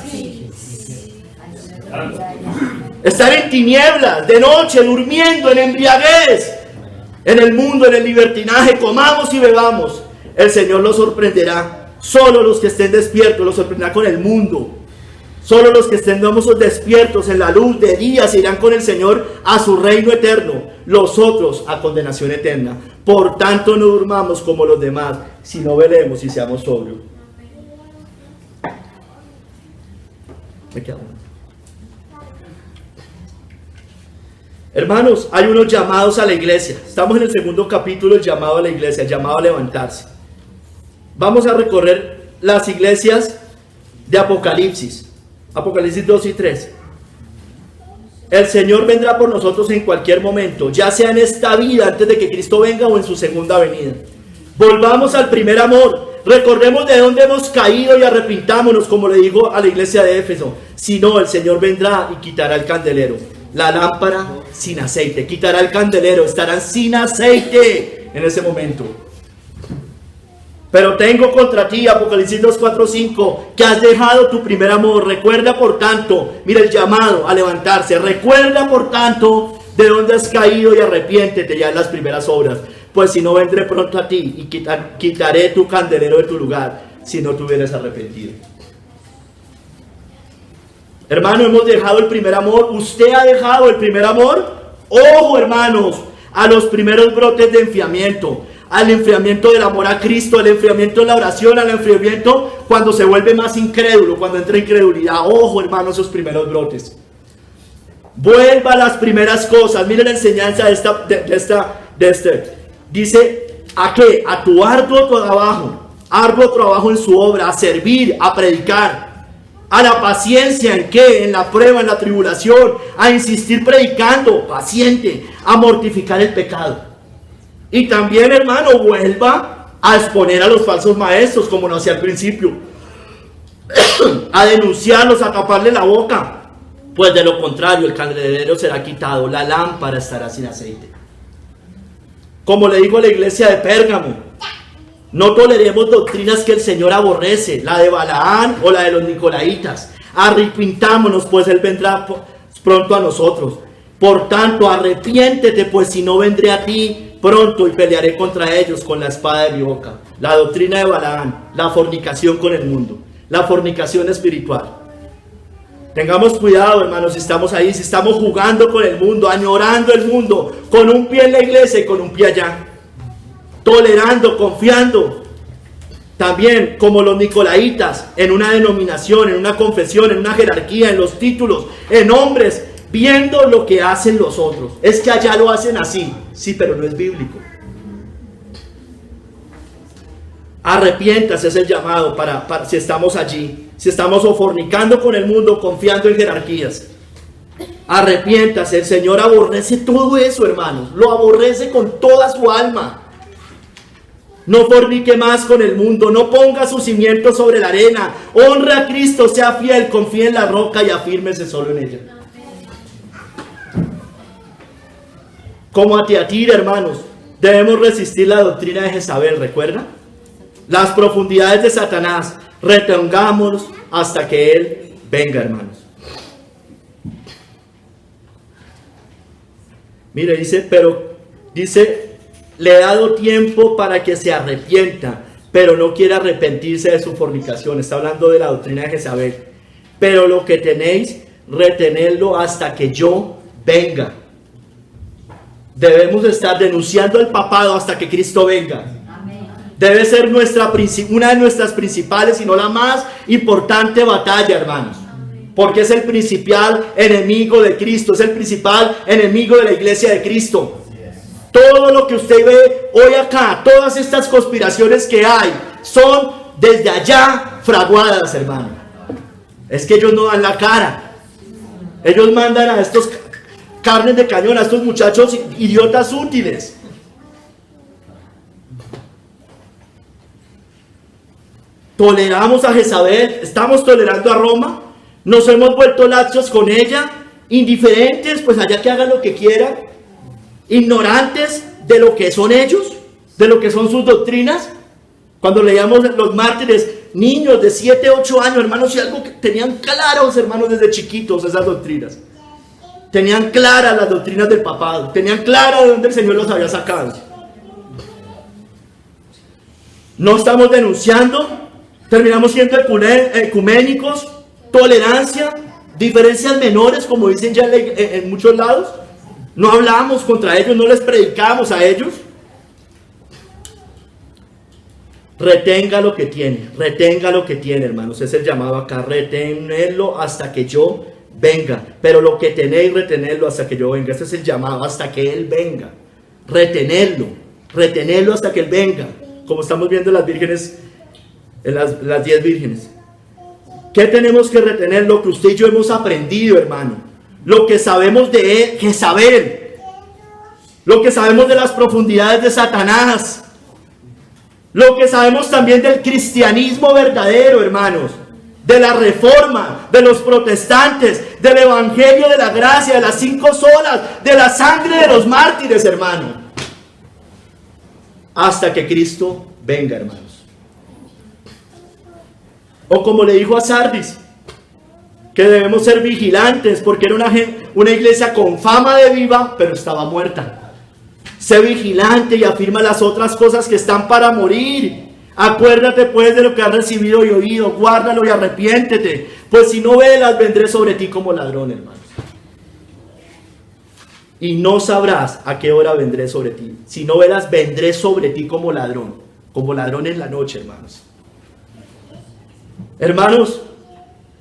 Están en tinieblas, de noche, durmiendo, en embriaguez. En el mundo, en el libertinaje, comamos y bebamos. El Señor los sorprenderá. Solo los que estén despiertos los sorprenderá con el mundo. Solo los que estén despiertos en la luz de día se irán con el Señor a su reino eterno. Los otros a condenación eterna. Por tanto no durmamos como los demás, sino velemos y seamos sobrios. Me queda uno. Hermanos, hay unos llamados a la iglesia. Estamos en el segundo capítulo, el llamado a la iglesia, el llamado a levantarse. Vamos a recorrer las iglesias de Apocalipsis. Apocalipsis 2 y 3. El Señor vendrá por nosotros en cualquier momento, ya sea en esta vida, antes de que Cristo venga, o en su segunda venida. Volvamos al primer amor. Recordemos de dónde hemos caído y arrepintámonos, como le digo a la iglesia de Éfeso. Si no, el Señor vendrá y quitará el candelero, la lámpara sin aceite. Quitará el candelero, estarán sin aceite en ese momento. Pero tengo contra ti, Apocalipsis 2, 4, 5, que has dejado tu primer amor. Recuerda por tanto, mira el llamado a levantarse. Recuerda por tanto de dónde has caído y arrepiéntete ya en las primeras obras. Pues si no, vendré pronto a ti y quitaré tu candelero de tu lugar, si no te hubieras arrepentido. Hermano, hemos dejado el primer amor. ¿Usted ha dejado el primer amor? Ojo, hermanos, a los primeros brotes de enfriamiento. Al enfriamiento del amor a Cristo, al enfriamiento de la oración, al enfriamiento cuando se vuelve más incrédulo, cuando entra incredulidad. Ojo, hermano, esos primeros brotes. Vuelva a las primeras cosas. Miren la enseñanza de este. Dice, ¿a qué? A tu arduo trabajo en su obra, a servir, a predicar. A la paciencia, ¿en qué? En la prueba, en la tribulación. A insistir predicando, paciente. A mortificar el pecado. Y también, hermano, vuelva a exponer a los falsos maestros, como lo hacía al principio. A denunciarlos, a taparle la boca. Pues de lo contrario, el candelero será quitado, la lámpara estará sin aceite. Como le dijo a la iglesia de Pérgamo, no toleremos doctrinas que el Señor aborrece, la de Balaán o la de los Nicolaitas. Arrepintámonos, pues Él vendrá pronto a nosotros. Por tanto, arrepiéntete, pues si no vendré a ti pronto y pelearé contra ellos con la espada de mi boca. La doctrina de Balaán, la fornicación con el mundo, la fornicación espiritual. Tengamos cuidado, hermanos, si estamos ahí, si estamos jugando con el mundo, añorando el mundo, con un pie en la iglesia y con un pie allá, tolerando, confiando. También, como los nicolaitas, en una denominación, en una confesión, en una jerarquía, en los títulos, en hombres, viendo lo que hacen los otros. Es que allá lo hacen así, sí, pero no es bíblico. Arrepiéntase es el llamado para si estamos allí, si estamos o fornicando con el mundo, confiando en jerarquías. Arrepiéntase, el Señor aborrece todo eso, hermanos, lo aborrece con toda su alma. No fornique más con el mundo, no ponga sus cimientos sobre la arena, honre a Cristo, sea fiel, confíe en la roca y afírmese solo en ella. Como a Tiatira, hermanos, debemos resistir la doctrina de Jezabel, ¿recuerda? Las profundidades de Satanás, retengámonos hasta que Él venga, hermanos. Mire, dice, le he dado tiempo para que se arrepienta, pero no quiere arrepentirse de su fornicación. Está hablando de la doctrina de Jezabel. Pero lo que tenéis, retenedlo hasta que yo venga. Debemos estar denunciando el papado hasta que Cristo venga. Debe ser una de nuestras principales, y no la más importante batalla, hermanos. Porque es el principal enemigo de Cristo, es el principal enemigo de la iglesia de Cristo. Todo lo que usted ve hoy acá, todas estas conspiraciones que hay, son desde allá fraguadas, hermano. Es que ellos no dan la cara. Ellos mandan a estos carnes de cañón, a estos muchachos idiotas útiles. Toleramos a Jezabel, estamos tolerando a Roma, nos hemos vuelto laxos con ella, indiferentes, pues allá que hagan lo que quieran, ignorantes de lo que son ellos, de lo que son sus doctrinas. Cuando leíamos los mártires, niños de 7, 8 años, hermanos, y algo que tenían claros, hermanos, desde chiquitos esas doctrinas. Tenían claras las doctrinas del papado, tenían claro de dónde el Señor los había sacado. No estamos denunciando. Terminamos siendo ecuménicos, tolerancia, diferencias menores, como dicen ya en muchos lados. No hablamos contra ellos, no les predicamos a ellos. Retenga lo que tiene, hermanos. Es el llamado acá, retenerlo hasta que yo venga. Pero lo que tenéis, retenerlo hasta que yo venga. Ese es el llamado, hasta que Él venga. Retenerlo hasta que Él venga. Como estamos viendo las vírgenes, las 10 vírgenes. ¿Qué tenemos que retener? Lo que usted y yo hemos aprendido, hermano. Lo que sabemos de Jezabel. Lo que sabemos de las profundidades de Satanás. Lo que sabemos también del cristianismo verdadero, hermanos. De la reforma, de los protestantes, del evangelio de la gracia, de las 5 solas, de la sangre de los mártires, hermano. Hasta que Cristo venga, hermanos. O como le dijo a Sardis, que debemos ser vigilantes, porque era una iglesia con fama de viva, pero estaba muerta. Sé vigilante y afirma las otras cosas que están para morir. Acuérdate pues de lo que has recibido y oído, guárdalo y arrepiéntete, pues si no velas, vendré sobre ti como ladrón, hermanos. Y no sabrás a qué hora vendré sobre ti. Si no velas, vendré sobre ti como ladrón en la noche, hermanos. Hermanos,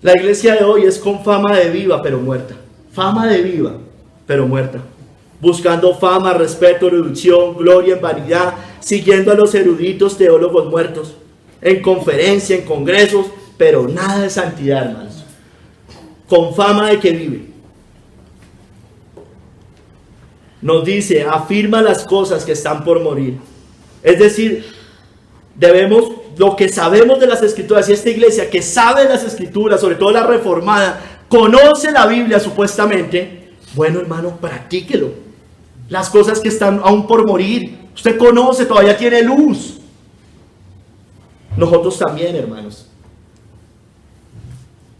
la iglesia de hoy es con fama de viva pero muerta. Fama de viva pero muerta. Buscando fama, respeto, erudición, gloria en vanidad, siguiendo a los eruditos teólogos muertos, en conferencia, en congresos, pero nada de santidad, hermanos. con fama de que vive. Nos dice, afirma las cosas que están por morir. Es decir, debemos, lo que sabemos de las Escrituras, y esta iglesia que sabe de las Escrituras, sobre todo la reformada, conoce la Biblia supuestamente, bueno hermano, practíquelo. Las cosas que están aún por morir, usted conoce, todavía tiene luz. Nosotros también, hermanos.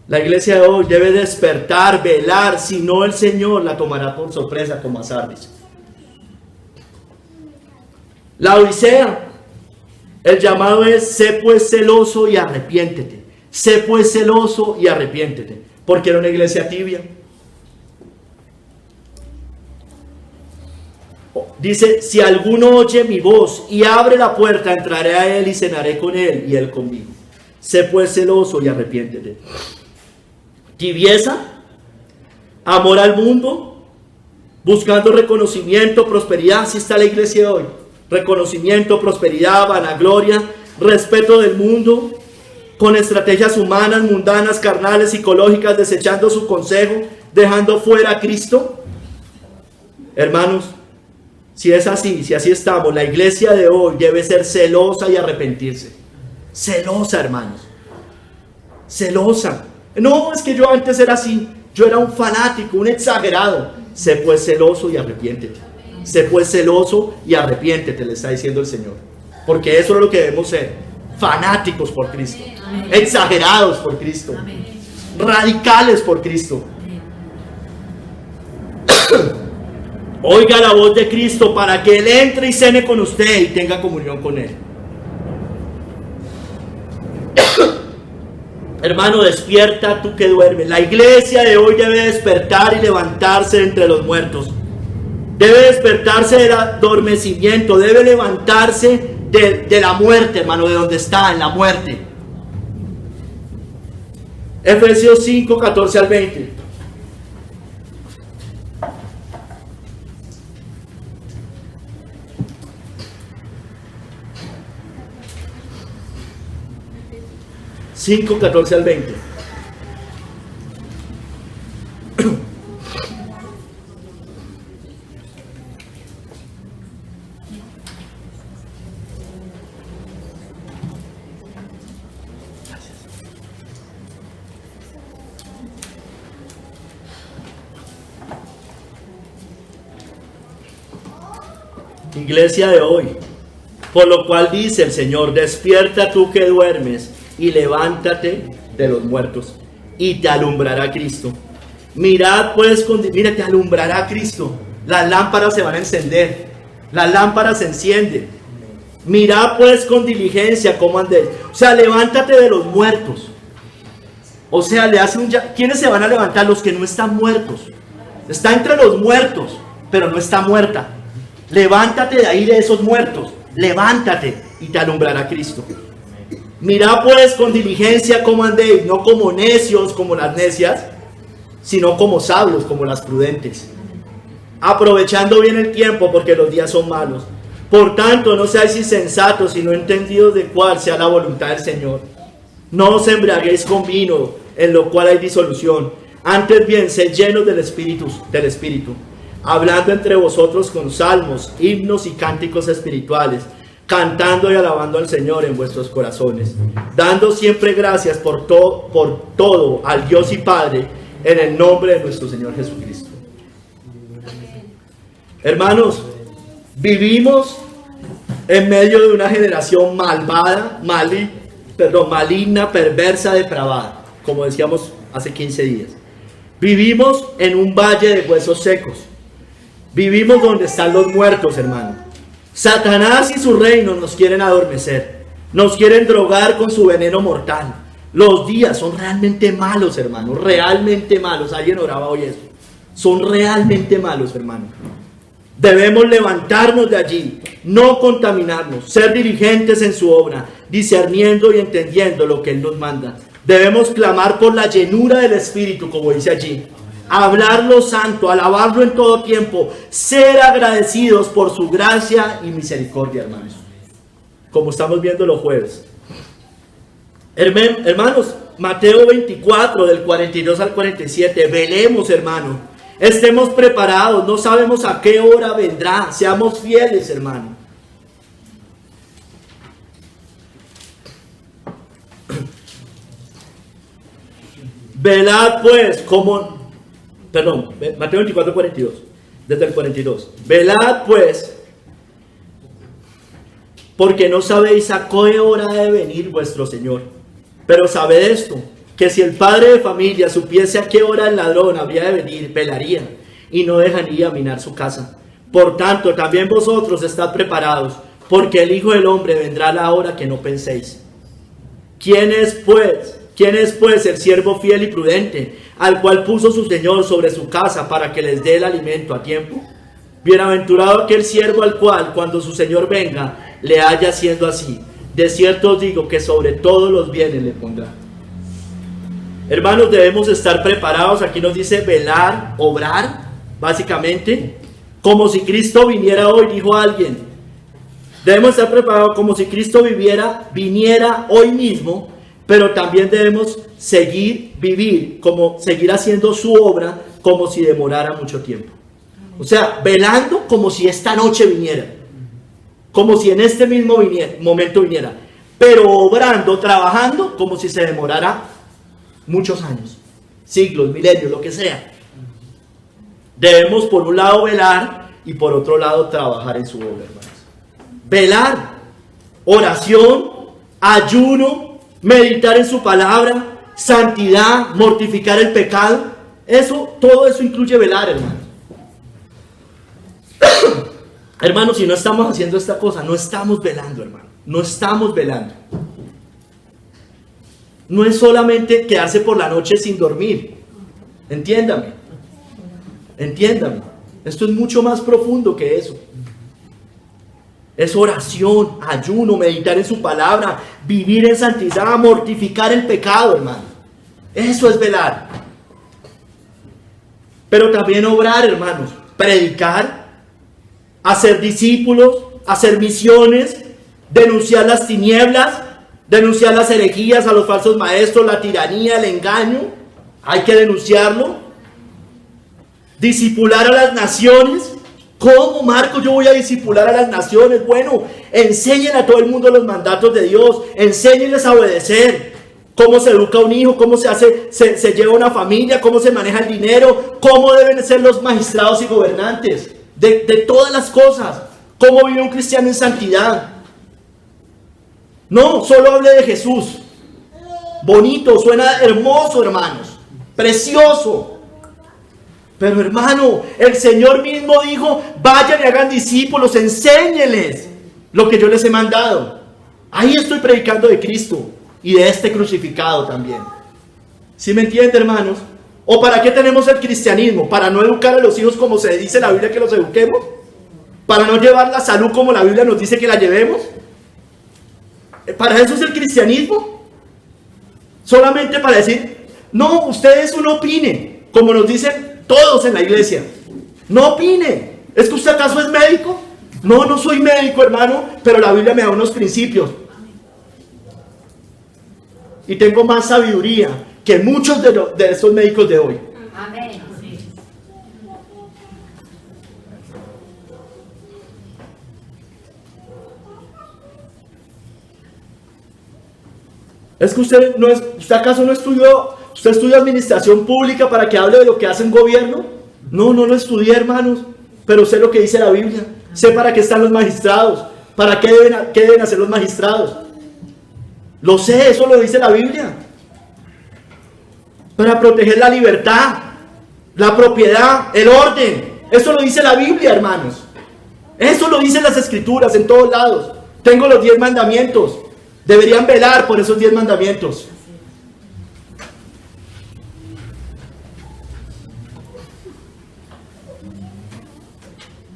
La iglesia de hoy debe despertar, velar, si no el Señor la tomará por sorpresa como a Sardis. La Odisea, el llamado es, sé pues celoso y arrepiéntete. Sé pues celoso y arrepiéntete. Porque era una iglesia tibia. Dice, si alguno oye mi voz y abre la puerta, entraré a él y cenaré con él y él conmigo. Sé pues celoso y arrepiéntete. Tibieza, amor al mundo, buscando reconocimiento, prosperidad. Así está la iglesia de hoy. Reconocimiento, prosperidad, vanagloria, respeto del mundo, con estrategias humanas, mundanas, carnales, psicológicas, desechando su consejo, dejando fuera a Cristo. Hermanos, si es así, si así estamos, la iglesia de hoy debe ser celosa y arrepentirse. Celosa, hermanos. Celosa. No, es que yo antes era así. Yo era un fanático, un exagerado. Sé pues celoso y arrepiéntete. Sé pues celoso y arrepiéntete, le está diciendo el Señor. Porque eso es lo que debemos ser. Fanáticos por Cristo. Amén. Exagerados por Cristo. Amén. Radicales por Cristo. Oiga la voz de Cristo para que Él entre y cene con usted y tenga comunión con Él. Hermano, despierta tú que duermes. La iglesia de hoy debe despertar y levantarse entre los muertos. Debe despertarse del adormecimiento. Debe levantarse de la muerte, hermano, de donde está, en la muerte. Efesios 5, 14 al 20. Cinco, 14 al 20. Iglesia de hoy, por lo cual dice el Señor, despierta tú que duermes y levántate de los muertos y te alumbrará Cristo. Mirad pues, mira, te alumbrará Cristo. Las lámparas se van a encender, las lámparas se encienden. Mirad pues con diligencia cómo andéis. O sea, levántate de los muertos. O sea, le hace un... ¿Quiénes se van a levantar? Los que no están muertos. Está entre los muertos, pero no está muerta. Levántate de ahí, de esos muertos. Levántate y te alumbrará Cristo. Mirad pues con diligencia cómo andéis, no como necios, como las necias, sino como sabios, como las prudentes, aprovechando bien el tiempo, porque los días son malos. Por tanto, no seáis insensatos, sino entendidos de cuál sea la voluntad del Señor. No os embriaguéis con vino, en lo cual hay disolución. Antes bien, sed llenos del Espíritu, hablando entre vosotros con salmos, himnos y cánticos espirituales, cantando y alabando al Señor en vuestros corazones, dando siempre gracias por todo al Dios y Padre, en el nombre de nuestro Señor Jesucristo. Hermanos, vivimos en medio de una generación malvada, maligna, perversa, depravada, como decíamos hace 15 días. Vivimos en un valle de huesos secos. Vivimos donde están los muertos, hermano. Satanás y su reino nos quieren adormecer, nos quieren drogar con su veneno mortal. Los días son realmente malos, hermano, realmente malos. Alguien oraba hoy eso. Son realmente malos, hermano. Debemos levantarnos de allí, no contaminarnos, ser diligentes en su obra, discerniendo y entendiendo lo que Él nos manda. Debemos clamar por la llenura del Espíritu, como dice allí. Hablarlo santo, alabarlo en todo tiempo, ser agradecidos por su gracia y misericordia, hermanos. Como estamos viendo los jueves. Hermanos, Mateo 24, del 42 al 47. Velemos, hermano. Estemos preparados. No sabemos a qué hora vendrá. Seamos fieles, hermano. Velad pues como... Perdón, Mateo 24, 42. Desde el 42. Velad pues, porque no sabéis a qué hora debe venir vuestro Señor. Pero sabed esto, que si el padre de familia supiese a qué hora el ladrón habría de venir, velaría y no dejaría minar su casa. Por tanto, también vosotros estad preparados, porque el Hijo del Hombre vendrá a la hora que no penséis. ¿Quién es pues el siervo fiel y prudente, al cual puso su Señor sobre su casa para que les dé el alimento a tiempo? Bienaventurado aquel siervo al cual, cuando su Señor venga, le haya haciendo así. De cierto os digo que sobre todos los bienes le pondrá. Hermanos, debemos estar preparados. Aquí nos dice velar, obrar, básicamente, como si Cristo viniera hoy, dijo alguien. Debemos estar preparados como si Cristo viniera hoy mismo, pero también debemos seguir haciendo su obra como si demorara mucho tiempo. O sea, velando como si esta noche viniera, como si en este mismo momento viniera, pero obrando, trabajando como si se demorara muchos años, siglos, milenios, lo que sea. Debemos por un lado velar y por otro lado trabajar en su obra, hermanos. Velar, oración, ayuno, meditar en su palabra, santidad, mortificar el pecado. Todo eso incluye velar, hermanos. Hermanos, si no estamos haciendo esta cosa, no estamos velando, hermano. No estamos velando. No es solamente quedarse por la noche sin dormir. Entiéndame. Esto es mucho más profundo que eso. Es oración, ayuno, meditar en su palabra, vivir en santidad, mortificar el pecado, hermano. Eso es velar. Pero también obrar, hermanos. Predicar, hacer discípulos, hacer misiones, denunciar las tinieblas, denunciar las herejías, a los falsos maestros, la tiranía, el engaño. Hay que denunciarlo. Discipular a las naciones. ¿Cómo, Marcos, yo voy a discipular a las naciones? Bueno, enseñen a todo el mundo los mandatos de Dios, enséñenles a obedecer. Cómo se educa un hijo, cómo se lleva una familia, cómo se maneja el dinero, cómo deben ser los magistrados y gobernantes, de todas las cosas. Cómo vive un cristiano en santidad. No, solo hable de Jesús. Bonito, suena hermoso, hermanos, precioso. Pero hermano, el Señor mismo dijo, vayan y hagan discípulos, enséñenles lo que yo les he mandado. Ahí estoy predicando de Cristo y de este crucificado también. ¿Sí me entiende, hermanos? ¿O para qué tenemos el cristianismo? ¿Para no educar a los hijos como se dice en la Biblia que los eduquemos? ¿Para no llevar la salud como la Biblia nos dice que la llevemos? ¿Para eso es el cristianismo? Solamente para decir, no, ustedes no opinen, como nos dicen todos en la iglesia. No opine. ¿Es que usted acaso es médico? No, no soy médico, hermano, pero la Biblia me da unos principios. Y tengo más sabiduría que muchos de estos médicos de hoy. Amén. ¿Es que usted acaso no estudió? ¿Usted estudia administración pública para que hable de lo que hace un gobierno? No, no lo estudié, hermanos. Pero sé lo que dice la Biblia. Sé para qué están los magistrados. ¿Para qué deben hacer los magistrados? Lo sé, eso lo dice la Biblia. Para proteger la libertad, la propiedad, el orden. Eso lo dice la Biblia, hermanos. Eso lo dicen las Escrituras en todos lados. Tengo los 10 mandamientos. Deberían velar por esos 10 mandamientos.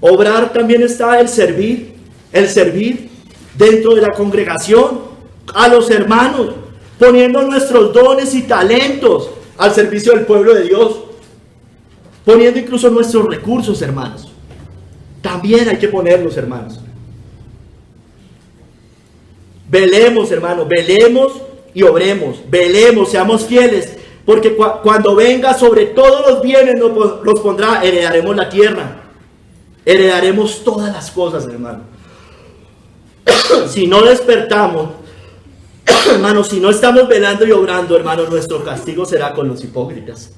Obrar también está el servir dentro de la congregación, a los hermanos, poniendo nuestros dones y talentos al servicio del pueblo de Dios, poniendo incluso nuestros recursos, hermanos. También hay que ponerlos, hermanos. Velemos, hermanos, velemos y obremos, velemos, seamos fieles, porque cuando venga sobre todos los bienes los pondrá, heredaremos la tierra, heredaremos todas las cosas, hermano. Si no despertamos, hermano, si no estamos velando y obrando, hermano, nuestro castigo será con los hipócritas.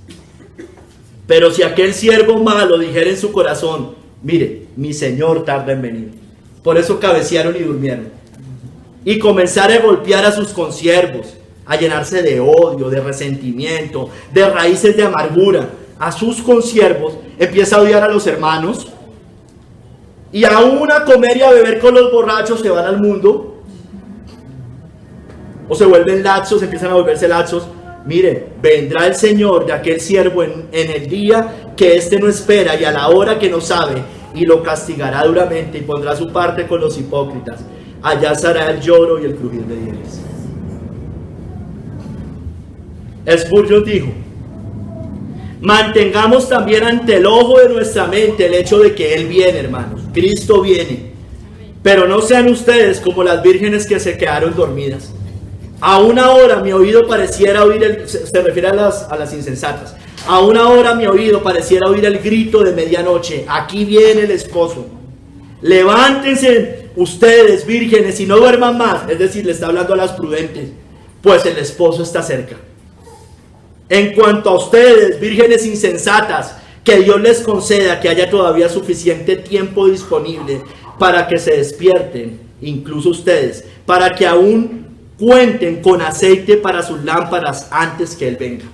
Pero si aquel siervo malo dijera en su corazón, mire, mi Señor tarda en venir, por eso cabecearon y durmieron, y comenzara a golpear a sus consiervos, a llenarse de odio, de resentimiento, de raíces de amargura, a sus consiervos, empieza a odiar a los hermanos, y aún a comer y a beber con los borrachos, se van al mundo, o se vuelven laxos, empiezan a volverse laxos. Mire, vendrá el Señor de aquel siervo en el día que éste no espera y a la hora que no sabe, y lo castigará duramente y pondrá su parte con los hipócritas. Allá estará el lloro y el crujir de dientes. Spurgeon dijo: mantengamos también ante el ojo de nuestra mente el hecho de que Él viene, hermanos. Cristo viene. Pero no sean ustedes como las vírgenes que se quedaron dormidas. A una hora mi oído pareciera oír, se refiere a las insensatas. A una hora mi oído pareciera oír el grito de medianoche: aquí viene el esposo. Levántense ustedes, vírgenes, y no duerman más. Es decir, le está hablando a las prudentes, pues el esposo está cerca. En cuanto a ustedes, vírgenes insensatas, que Dios les conceda que haya todavía suficiente tiempo disponible para que se despierten, incluso ustedes, para que aún cuenten con aceite para sus lámparas antes que Él venga.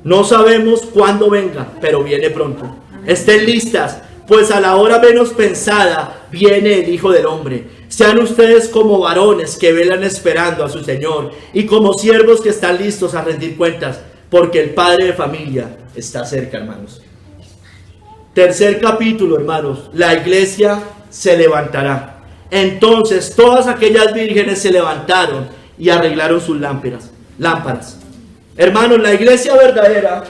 No sabemos cuándo venga, pero viene pronto. Estén listas, pues a la hora menos pensada viene el Hijo del Hombre. Sean ustedes como varones que velan esperando a su Señor, y como siervos que están listos a rendir cuentas, porque el Padre de familia está cerca, hermanos. Tercer capítulo, hermanos: la iglesia se levantará. Entonces todas aquellas vírgenes se levantaron y arreglaron sus lámparas. Hermanos, la iglesia verdadera,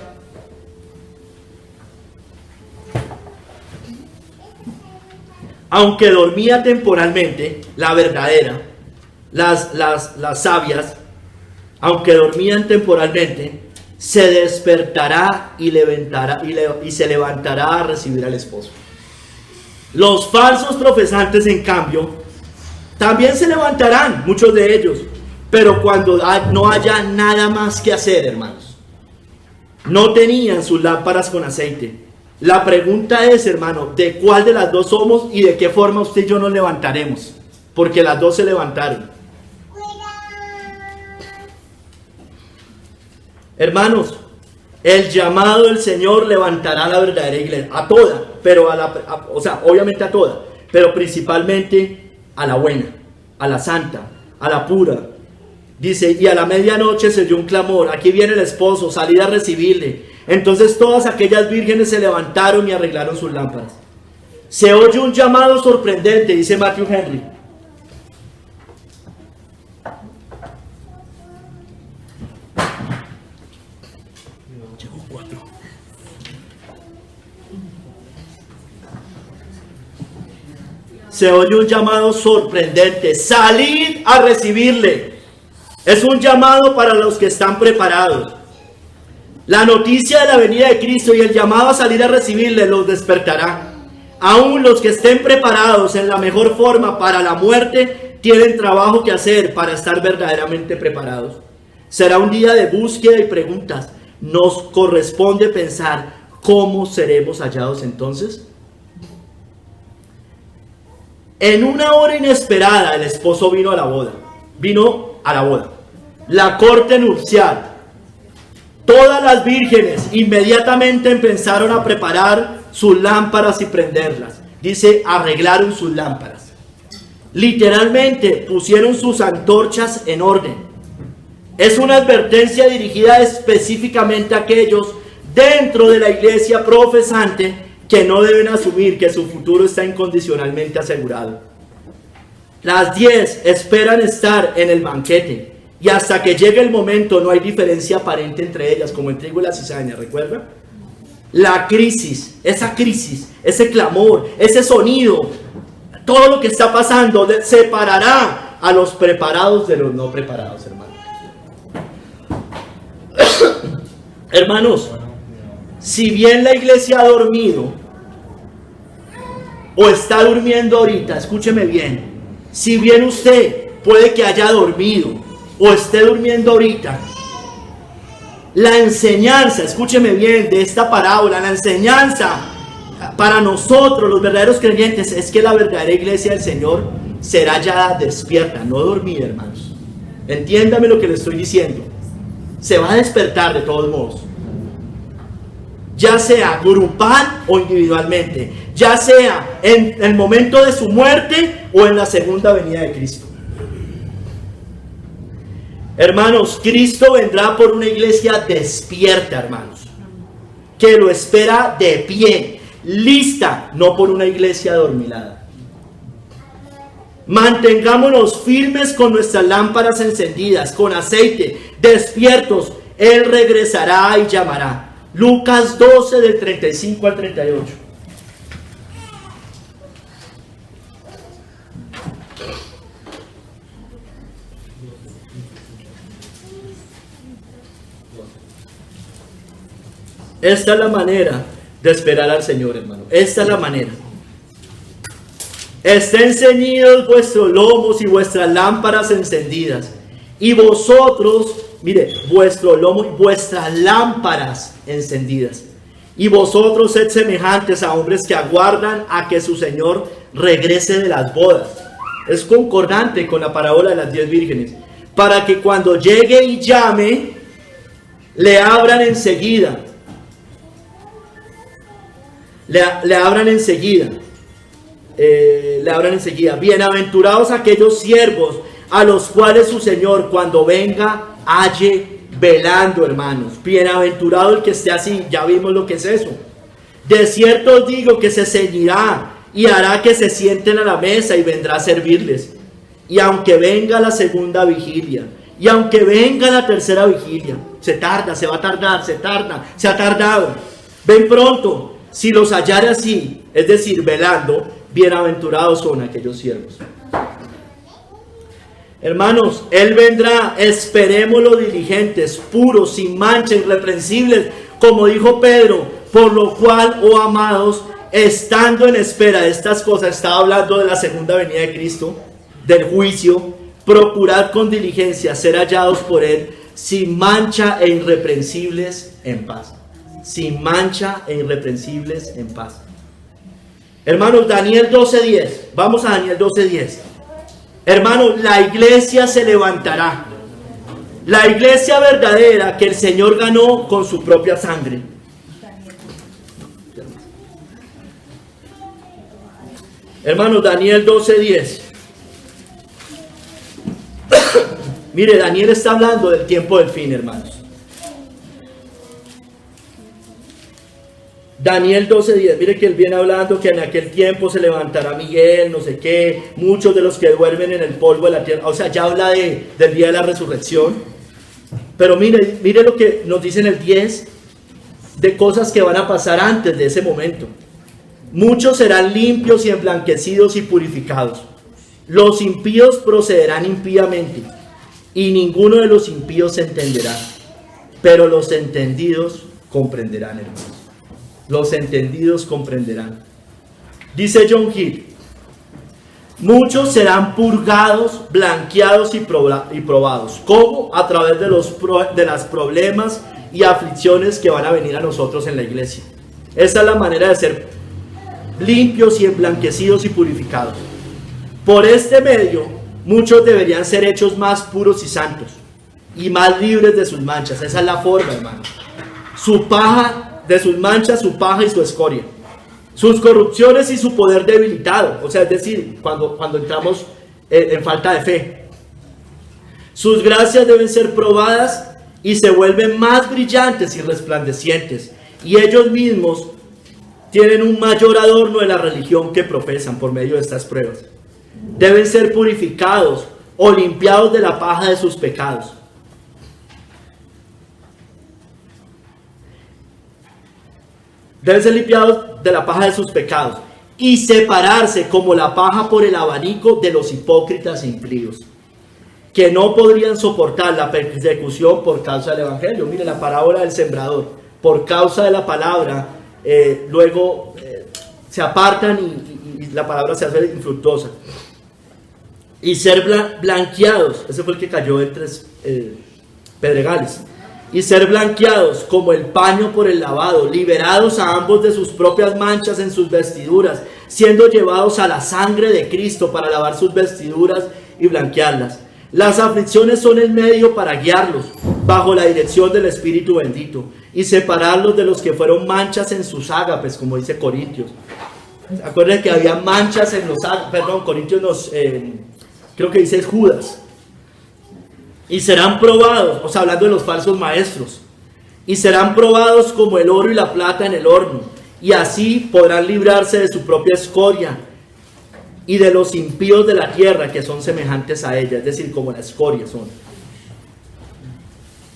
aunque dormía temporalmente, la verdadera, las sabias, aunque dormían temporalmente, se despertará y se levantará a recibir al esposo. Los falsos profesantes, en cambio, también se levantarán, muchos de ellos, pero cuando no haya nada más que hacer, hermanos. No tenían sus lámparas con aceite. La pregunta es, hermano, ¿de cuál de las dos somos y de qué forma usted y yo nos levantaremos? Porque las dos se levantaron. Hermanos, el llamado del Señor levantará a la verdadera iglesia, a toda, pero obviamente a toda, pero principalmente a la buena, a la santa, a la pura. Dice: y a la medianoche se oyó un clamor: aquí viene el esposo, salid a recibirle. Entonces todas aquellas vírgenes se levantaron y arreglaron sus lámparas. Se oye un llamado sorprendente, dice Matthew Henry. Se oye un llamado sorprendente: salid a recibirle. Es un llamado para los que están preparados. La noticia de la venida de Cristo y el llamado a salir a recibirle los despertará. Aún los que estén preparados en la mejor forma para la muerte tienen trabajo que hacer para estar verdaderamente preparados. Será un día de búsqueda y preguntas. Nos corresponde pensar: ¿cómo seremos hallados entonces? En una hora inesperada el esposo vino a la boda. La corte nupcial. Todas las vírgenes inmediatamente empezaron a preparar sus lámparas y prenderlas. Dice: arreglaron sus lámparas. Literalmente pusieron sus antorchas en orden. Es una advertencia dirigida específicamente a aquellos dentro de la iglesia profesante que no deben asumir que su futuro está incondicionalmente asegurado. Las 10 esperan estar en el banquete, y hasta que llegue el momento no hay diferencia aparente entre ellas, como el trigo y la cizaña, ¿recuerda? La crisis, ese clamor, ese sonido, todo lo que está pasando separará a los preparados de los no preparados, hermano. Hermanos, si bien la iglesia ha dormido o está durmiendo ahorita, escúcheme bien, si bien usted puede que haya dormido o esté durmiendo ahorita, la enseñanza, escúcheme bien, de esta parábola, la enseñanza para nosotros los verdaderos creyentes es que la verdadera iglesia del Señor será ya despierta, no dormida, hermanos. Entiéndame lo que le estoy diciendo. Se va a despertar de todos modos, ya sea grupal o individualmente, ya sea en el momento de su muerte o en la segunda venida de Cristo. Hermanos, Cristo vendrá por una iglesia despierta, hermanos, que lo espera de pie, lista, no por una iglesia adormilada. Mantengámonos firmes con nuestras lámparas encendidas, con aceite, despiertos. Él regresará y llamará. Lucas 12 del 35 al 38. Esta es la manera de esperar al Señor, hermano. Esta es la manera. Estén ceñidos vuestros lomos y vuestras lámparas encendidas. Y vosotros, mire, vuestro lomo y vuestras lámparas encendidas. Y vosotros sed semejantes a hombres que aguardan a que su Señor regrese de las bodas. Es concordante con la parábola de las 10 vírgenes. Para que cuando llegue y llame, le abran enseguida. Le abran enseguida. Bienaventurados aquellos siervos a los cuales su Señor cuando venga halle velando, hermanos. Bienaventurado el que esté así. Ya vimos lo que es eso. De cierto os digo que se ceñirá y hará que se sienten a la mesa y vendrá a servirles. Y aunque venga la segunda vigilia, y aunque venga la tercera vigilia, se tarda, se va a tardar, se ha tardado. Ven pronto. Si los hallare así, es decir, velando, bienaventurados son aquellos siervos. Hermanos, Él vendrá, esperémoslo diligentes, puros, sin mancha, irreprensibles, como dijo Pedro, por lo cual, oh amados, estando en espera de estas cosas, estaba hablando de la segunda venida de Cristo, del juicio, procurad con diligencia ser hallados por Él, sin mancha e irreprensibles en paz. Sin mancha e irreprensibles en paz. Hermanos, Daniel 12:10. Vamos a Daniel 12:10. Hermanos, la iglesia se levantará. La iglesia verdadera que el Señor ganó con su propia sangre. Hermanos, Daniel 12:10. Mire, Daniel está hablando del tiempo del fin, hermanos. Daniel 12:10, mire que él viene hablando que en aquel tiempo se levantará Miguel, no sé qué, muchos de los que duermen en el polvo de la tierra, o sea, ya habla del día de la resurrección. Pero mire lo que nos dice en el 10, de cosas que van a pasar antes de ese momento. Muchos serán limpios y emblanquecidos y purificados. Los impíos procederán impíamente, y ninguno de los impíos se entenderá, pero los entendidos comprenderán, hermanos. Los entendidos comprenderán. Dice John Hill: muchos serán purgados, blanqueados y probados. ¿Cómo? A través de los problemas y aflicciones que van a venir a nosotros en la iglesia. Esa es la manera de ser limpios y emblanquecidos y purificados. Por este medio, muchos deberían ser hechos más puros y santos y más libres de sus manchas. Esa es la forma, hermano. Su paja de sus manchas, su paja y su escoria, sus corrupciones y su poder debilitado, o sea, es decir, cuando entramos en falta de fe. Sus gracias deben ser probadas y se vuelven más brillantes y resplandecientes, y ellos mismos tienen un mayor adorno de la religión que profesan por medio de estas pruebas. Deben ser purificados o limpiados de la paja de sus pecados. Deben ser limpiados de la paja de sus pecados y separarse como la paja por el abanico de los hipócritas e impíos. que no podrían soportar la persecución por causa del Evangelio. Mire la parábola del sembrador. Por causa de la palabra, luego se apartan y la palabra se hace infructuosa. Y ser blanqueados, ese fue el que cayó entre pedregales. Y ser blanqueados como el paño por el lavado, liberados a ambos de sus propias manchas en sus vestiduras, siendo llevados a la sangre de Cristo para lavar sus vestiduras y blanquearlas. Las aflicciones son el medio para guiarlos bajo la dirección del Espíritu bendito y separarlos de los que fueron manchas en sus ágapes, como dice Corintios. Acuérdense que había manchas en los ágapes, Corintios creo que dice Judas. Y serán probados, o sea, hablando de los falsos maestros, y serán probados como el oro y la plata en el horno, y así podrán librarse de su propia escoria y de los impíos de la tierra que son semejantes a ella, es decir, como la escoria son.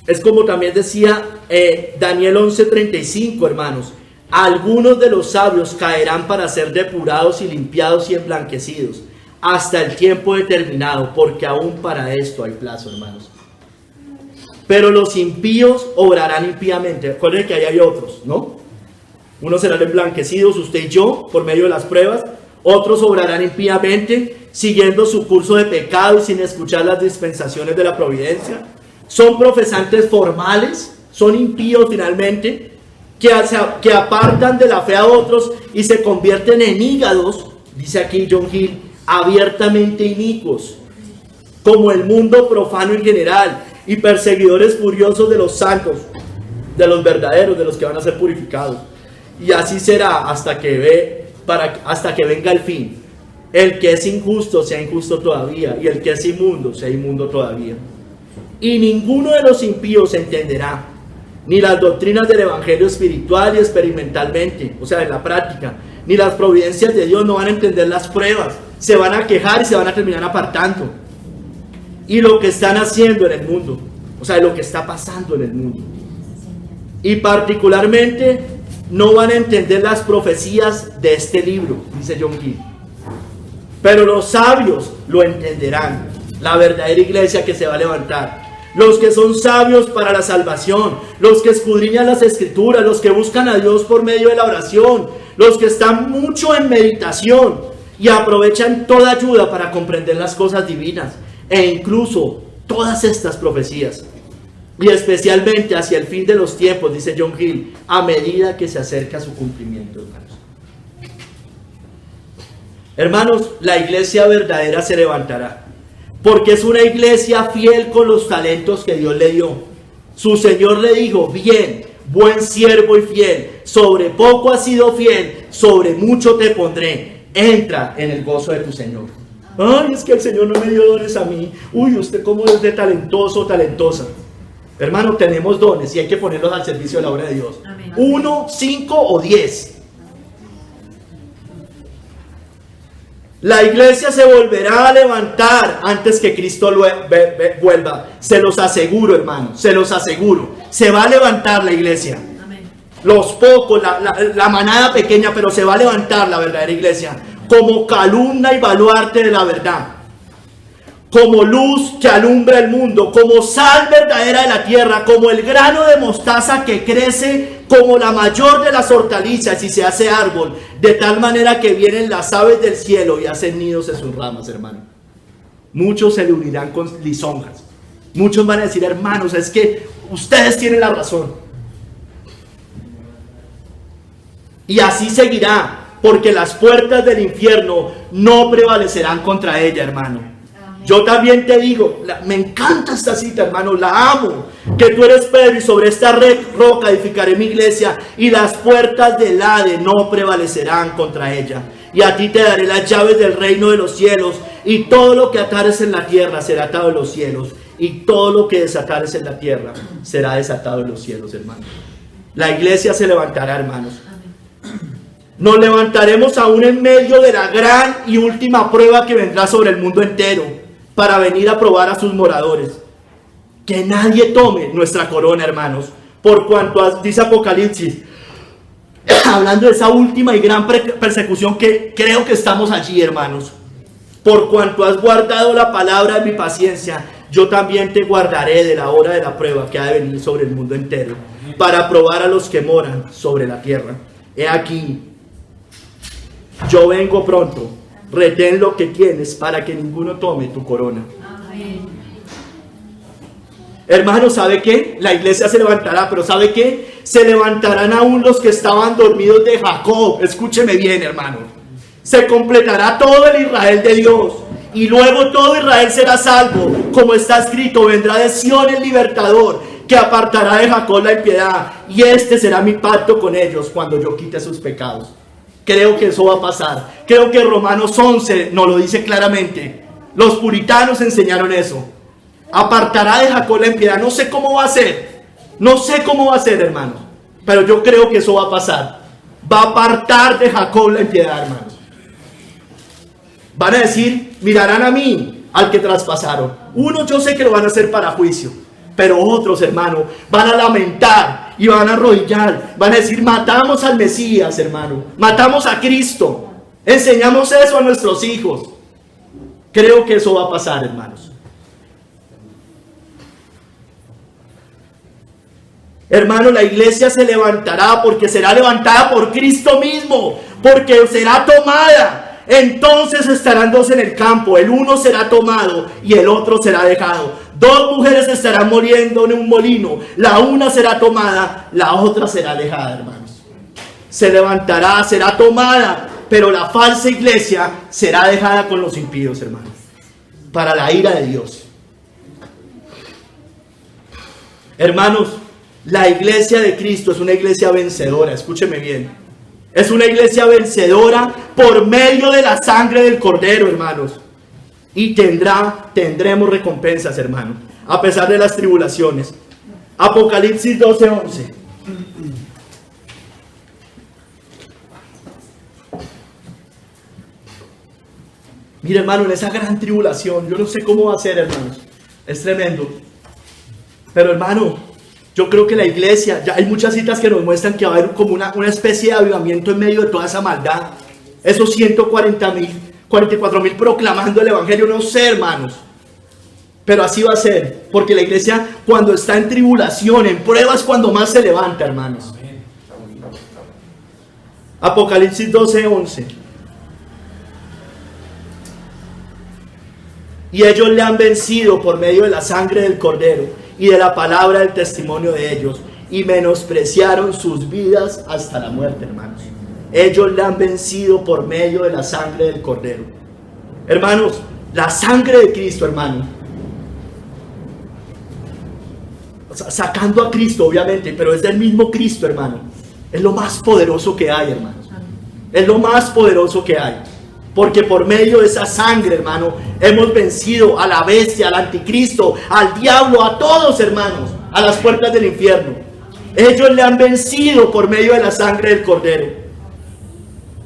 Es como también decía Daniel 11:35, hermanos, algunos de los sabios caerán para ser depurados y limpiados y emblanquecidos hasta el tiempo determinado, porque aún para esto hay plazo, hermanos. Pero los impíos obrarán impíamente. Recuerden que ahí hay otros, ¿no? Unos serán emblanquecidos, usted y yo, por medio de las pruebas. Otros obrarán impíamente, siguiendo su curso de pecado y sin escuchar las dispensaciones de la providencia. Son profesantes formales, son impíos finalmente, que apartan de la fe a otros y se convierten en hígados, dice aquí John Hill, abiertamente inicuos, como el mundo profano en general, y perseguidores furiosos de los santos, de los verdaderos, de los que van a ser purificados. Y así será hasta que venga el fin. El que es injusto sea injusto todavía, y el que es inmundo sea inmundo todavía. Y ninguno de los impíos entenderá, ni las doctrinas del evangelio espiritual y experimentalmente, o sea, en la práctica, ni las providencias de Dios. No van a entender las pruebas, se van a quejar y se van a terminar apartando. Y lo que están haciendo en el mundo, o sea, lo que está pasando en el mundo. Y particularmente no van a entender las profecías de este libro, dice John Gill. Pero los sabios lo entenderán, la verdadera iglesia que se va a levantar. Los que son sabios para la salvación, los que escudriñan las escrituras, los que buscan a Dios por medio de la oración, los que están mucho en meditación y aprovechan toda ayuda para comprender las cosas divinas e incluso todas estas profecías. Y especialmente hacia el fin de los tiempos, dice John Hill, a medida que se acerca su cumplimiento, hermanos. Hermanos, la iglesia verdadera se levantará, porque es una iglesia fiel con los talentos que Dios le dio. Su Señor le dijo: bien, buen siervo y fiel, sobre poco has sido fiel, sobre mucho te pondré, entra en el gozo de tu Señor. Ay, es que el Señor no me dio dones a mí. Uy, usted cómo es de talentoso o talentosa. Hermano, tenemos dones y hay que ponerlos al servicio de la obra de Dios. Amén. 1, 5 o 10. La iglesia se volverá a levantar antes que Cristo vuelva. Se los aseguro, hermano, se los aseguro. Se va a levantar la iglesia. Amén. Los pocos, la manada pequeña, pero se va a levantar la verdadera iglesia. Como columna y baluarte de la verdad. Como luz que alumbra el mundo, como sal verdadera de la tierra, como el grano de mostaza que crece como la mayor de las hortalizas y se hace árbol, de tal manera que vienen las aves del cielo y hacen nidos en sus ramas, hermano. Muchos se le unirán con lisonjas. Muchos van a decir: hermanos, es que ustedes tienen la razón. Y así seguirá, porque las puertas del infierno no prevalecerán contra ella, hermano. Yo también te digo, me encanta esta cita, hermano, la amo, que tú eres Pedro y sobre esta roca edificaré mi iglesia y las puertas del Hades no prevalecerán contra ella. Y a ti te daré las llaves del reino de los cielos, y todo lo que atares en la tierra será atado en los cielos, y todo lo que desatares en la tierra será desatado en los cielos, hermano. La iglesia se levantará, hermanos. Nos levantaremos aún en medio de la gran y última prueba que vendrá sobre el mundo entero, para venir a probar a sus moradores. Que nadie tome nuestra corona, hermanos, por cuanto dice Apocalipsis, hablando de esa última y gran persecución, que creo que estamos allí, hermanos. Por cuanto has guardado la palabra de mi paciencia, yo también te guardaré de la hora de la prueba que ha de venir sobre el mundo entero, para probar a los que moran sobre la tierra. He aquí, yo vengo pronto, retén lo que tienes para que ninguno tome tu corona. Hermano, ¿sabe qué? La iglesia se levantará, pero ¿sabe qué? Se levantarán aún los que estaban dormidos de Jacob. Escúcheme bien, hermano. Se completará todo el Israel de Dios, y luego todo Israel será salvo, como está escrito: vendrá de Sión el libertador, que apartará de Jacob la impiedad, y este será mi pacto con ellos cuando yo quite sus pecados. Creo que eso va a pasar. Creo que Romanos 11 nos lo dice claramente. Los puritanos enseñaron eso. Apartará de Jacob la impiedad. No sé cómo va a ser. No sé cómo va a ser, hermano. Pero yo creo que eso va a pasar. Va a apartar de Jacob la impiedad, hermanos. Van a decir: mirarán a mí, al que traspasaron. Unos yo sé que lo van a hacer para juicio, pero otros, hermano, van a lamentar y van a arrodillar. Van a decir: matamos al Mesías, hermano. Matamos a Cristo. Enseñamos eso a nuestros hijos. Creo que eso va a pasar, hermanos. Hermano, la iglesia se levantará porque será levantada por Cristo mismo, porque será tomada. Entonces estarán dos en el campo, el uno será tomado y el otro será dejado. Dos mujeres estarán muriendo en un molino, la una será tomada, la otra será dejada, hermanos. Se levantará, será tomada, pero la falsa iglesia será dejada con los impíos, hermanos, para la ira de Dios. Hermanos, la iglesia de Cristo es una iglesia vencedora, escúcheme bien. Es una iglesia vencedora por medio de la sangre del Cordero, hermanos. Y tendremos recompensas, hermanos, a pesar de las tribulaciones. Apocalipsis 12:11. Mire, hermano, en esa gran tribulación, yo no sé cómo va a ser, hermanos. Es tremendo. Pero, hermano, yo creo que la iglesia, ya hay muchas citas que nos muestran que va a haber como una especie de avivamiento en medio de toda esa maldad. Esos 44,000 proclamando el evangelio, no sé, hermanos. Pero así va a ser, porque la iglesia, cuando está en tribulación, en pruebas, cuando más se levanta, hermanos. Apocalipsis 12:11. Y ellos le han vencido por medio de la sangre del Cordero y de la palabra del testimonio de ellos, y menospreciaron sus vidas hasta la muerte, hermanos. Ellos le han vencido por medio de la sangre del Cordero. Hermanos, la sangre de Cristo, hermano, sacando a Cristo, obviamente, pero es del mismo Cristo, hermano. Es lo más poderoso que hay, hermanos. Es lo más poderoso que hay. Porque por medio de esa sangre, hermano, hemos vencido a la bestia, al anticristo, al diablo, a todos, hermanos, a las puertas del infierno. Ellos le han vencido por medio de la sangre del Cordero.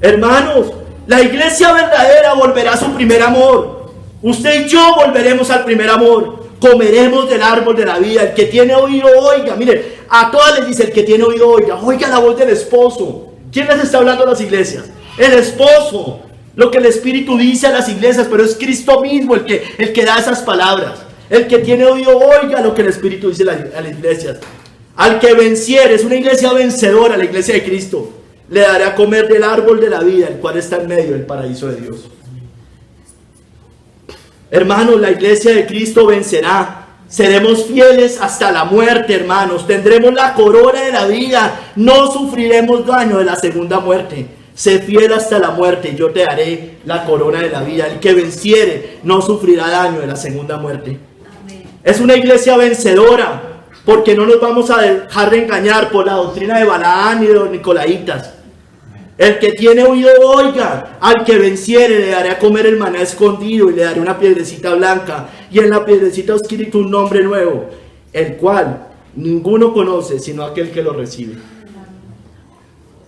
Hermanos, la iglesia verdadera volverá a su primer amor. Usted y yo volveremos al primer amor. Comeremos del árbol de la vida. El que tiene oído, oiga. Mire, a todas les dice: el que tiene oído, oiga. Oiga la voz del esposo. ¿Quién les está hablando a las iglesias? El esposo. Lo que el Espíritu dice a las iglesias, pero es Cristo mismo el que da esas palabras. El que tiene oído, oiga lo que el Espíritu dice a las iglesias. Al que venciere, es una iglesia vencedora, la iglesia de Cristo, le daré a comer del árbol de la vida, el cual está en medio del paraíso de Dios. Hermanos, la iglesia de Cristo vencerá. Seremos fieles hasta la muerte, hermanos. Tendremos la corona de la vida. No sufriremos daño de la segunda muerte. Sé fiel hasta la muerte y yo te daré la corona de la vida. El que venciere no sufrirá daño de la segunda muerte. Amén. Es una iglesia vencedora, porque no nos vamos a dejar de engañar por la doctrina de Balaán y de los Nicolaitas. El que tiene oído, oiga. Al que venciere le daré a comer el maná escondido y le daré una piedrecita blanca, y en la piedrecita escrito un nombre nuevo, el cual ninguno conoce sino aquel que lo recibe.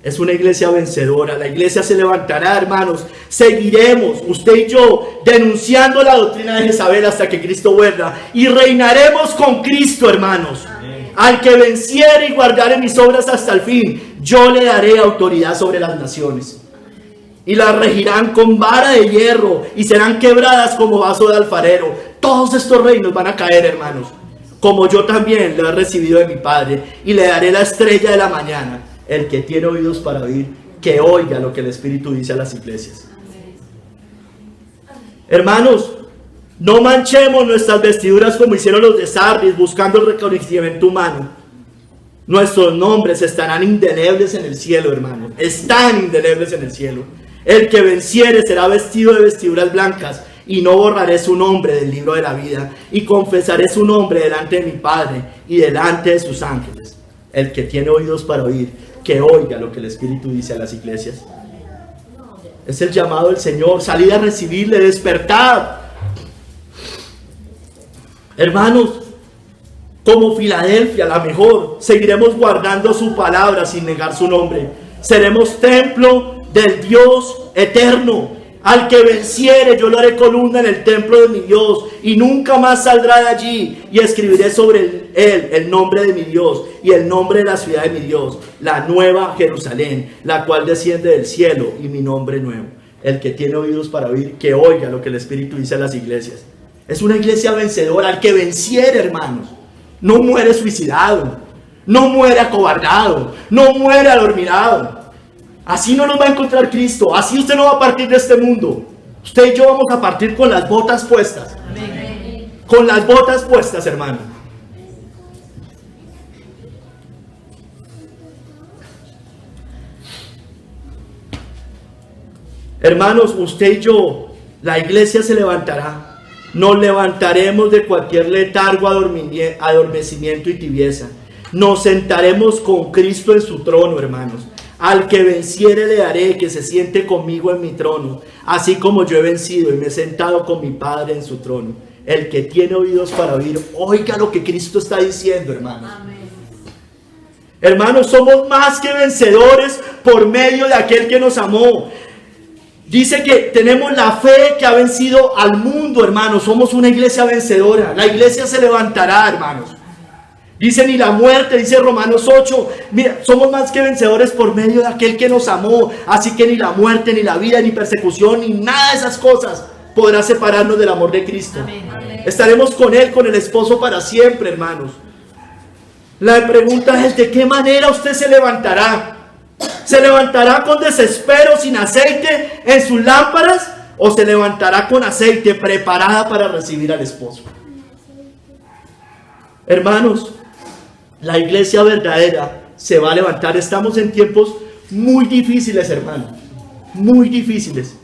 Es una iglesia vencedora. La iglesia se levantará, hermanos. Seguiremos, usted y yo, denunciando la doctrina de Jezabel hasta que Cristo vuelva. Y reinaremos con Cristo, hermanos. Amén. Al que venciere y guardare mis obras hasta el fin, yo le daré autoridad sobre las naciones. Y las regirán con vara de hierro y serán quebradas como vaso de alfarero. todos estos reinos van a caer, hermanos, como yo también lo he recibido de mi Padre, y le daré la estrella de la mañana. El que tiene oídos para oír, que oiga lo que el Espíritu dice a las iglesias. Hermanos, no manchemos nuestras vestiduras como hicieron los de Sardis, buscando el reconocimiento humano. Nuestros nombres estarán indelebles en el cielo, hermanos. Están indelebles en el cielo. El que venciere será vestido de vestiduras blancas, y no borraré su nombre del libro de la vida, y confesaré su nombre delante de mi Padre y delante de sus ángeles. El que tiene oídos para oír, que oiga lo que el Espíritu dice a las iglesias. Es el llamado del Señor. Salid a recibirle, despertad. Hermanos, como Filadelfia, la mejor, seguiremos guardando su palabra sin negar su nombre. Seremos templo del Dios eterno. Al que venciere, yo lo haré columna en el templo de mi Dios, y nunca más saldrá de allí. Y escribiré sobre él el nombre de mi Dios y el nombre de la ciudad de mi Dios, la nueva Jerusalén, la cual desciende del cielo, y mi nombre nuevo. El que tiene oídos para oír, que oiga lo que el Espíritu dice a las iglesias. Es una iglesia vencedora. Al que venciere, hermanos, no muere suicidado, no muere acobardado, no muere adormilado. Así no nos va a encontrar Cristo. Así usted no va a partir de este mundo. Usted y yo vamos a partir con las botas puestas. Amén. Con las botas puestas, hermano. Hermanos, usted y yo, la iglesia se levantará. Nos levantaremos de cualquier letargo, adormecimiento y tibieza. Nos sentaremos con Cristo en su trono, hermanos. Al que venciere le daré que se siente conmigo en mi trono, así como yo he vencido y me he sentado con mi Padre en su trono. El que tiene oídos para oír, oiga lo que Cristo está diciendo, hermanos. Amén. Hermanos, somos más que vencedores por medio de aquel que nos amó. Dice que tenemos la fe que ha vencido al mundo, hermanos. Somos una iglesia vencedora. La iglesia se levantará, hermanos. Dice ni la muerte, dice Romanos 8, mira, somos más que vencedores por medio de aquel que nos amó. Así que ni la muerte, ni la vida, ni persecución, ni nada de esas cosas podrá separarnos del amor de Cristo. Amén. Estaremos con Él, con el esposo para siempre, hermanos. La pregunta es, ¿de qué manera usted se levantará? ¿Se levantará con desespero, sin aceite en sus lámparas? ¿O se levantará con aceite, preparada para recibir al esposo? Hermanos, la iglesia verdadera se va a levantar. Estamos en tiempos muy difíciles, hermanos. Muy difíciles.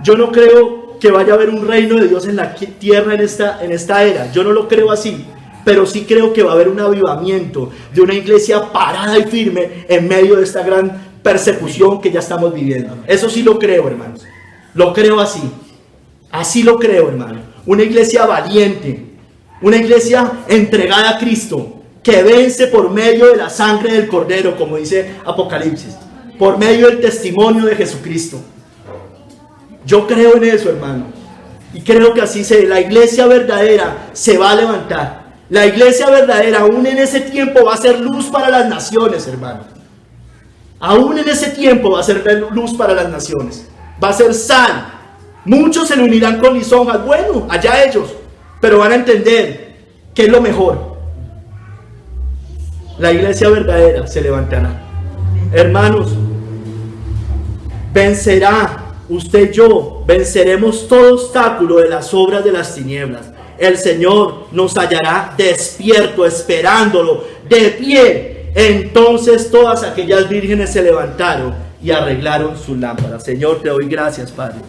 Yo no creo que vaya a haber un reino de Dios en la tierra en esta era. Yo no lo creo así. Pero sí creo que va a haber un avivamiento de una iglesia parada y firme en medio de esta gran persecución que ya estamos viviendo. Eso sí lo creo, hermanos. Lo creo así. Así lo creo, hermano. Una iglesia valiente. Una iglesia entregada a Cristo, que vence por medio de la sangre del Cordero, como dice Apocalipsis, por medio del testimonio de Jesucristo. Yo creo en eso, hermano, y creo que así la iglesia verdadera se va a levantar. La iglesia verdadera, aún en ese tiempo, va a ser luz para las naciones, hermano. Aún en ese tiempo va a ser luz para las naciones. Va a ser sal. Muchos se le unirán con lisonjas. Bueno, allá ellos. Pero van a entender que es lo mejor. La iglesia verdadera se levantará. Hermanos, vencerá usted y yo. Venceremos todo obstáculo de las obras de las tinieblas. El Señor nos hallará despierto, esperándolo, de pie. Entonces todas aquellas vírgenes se levantaron y arreglaron sus lámparas. Señor, te doy gracias, Padre.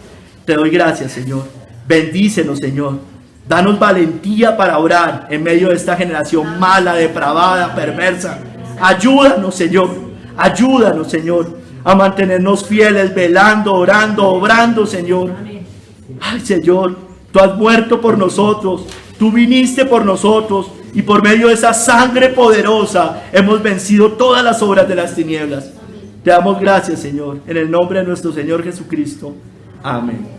Te doy gracias, Señor. Bendícenos, Señor. Danos valentía para orar en medio de esta generación mala, depravada, perversa. Ayúdanos, Señor. Ayúdanos, Señor, a mantenernos fieles, velando, orando, obrando, Señor. Ay, Señor, tú has muerto por nosotros. Tú viniste por nosotros. Y por medio de esa sangre poderosa hemos vencido todas las obras de las tinieblas. Te damos gracias, Señor, en el nombre de nuestro Señor Jesucristo. Amén.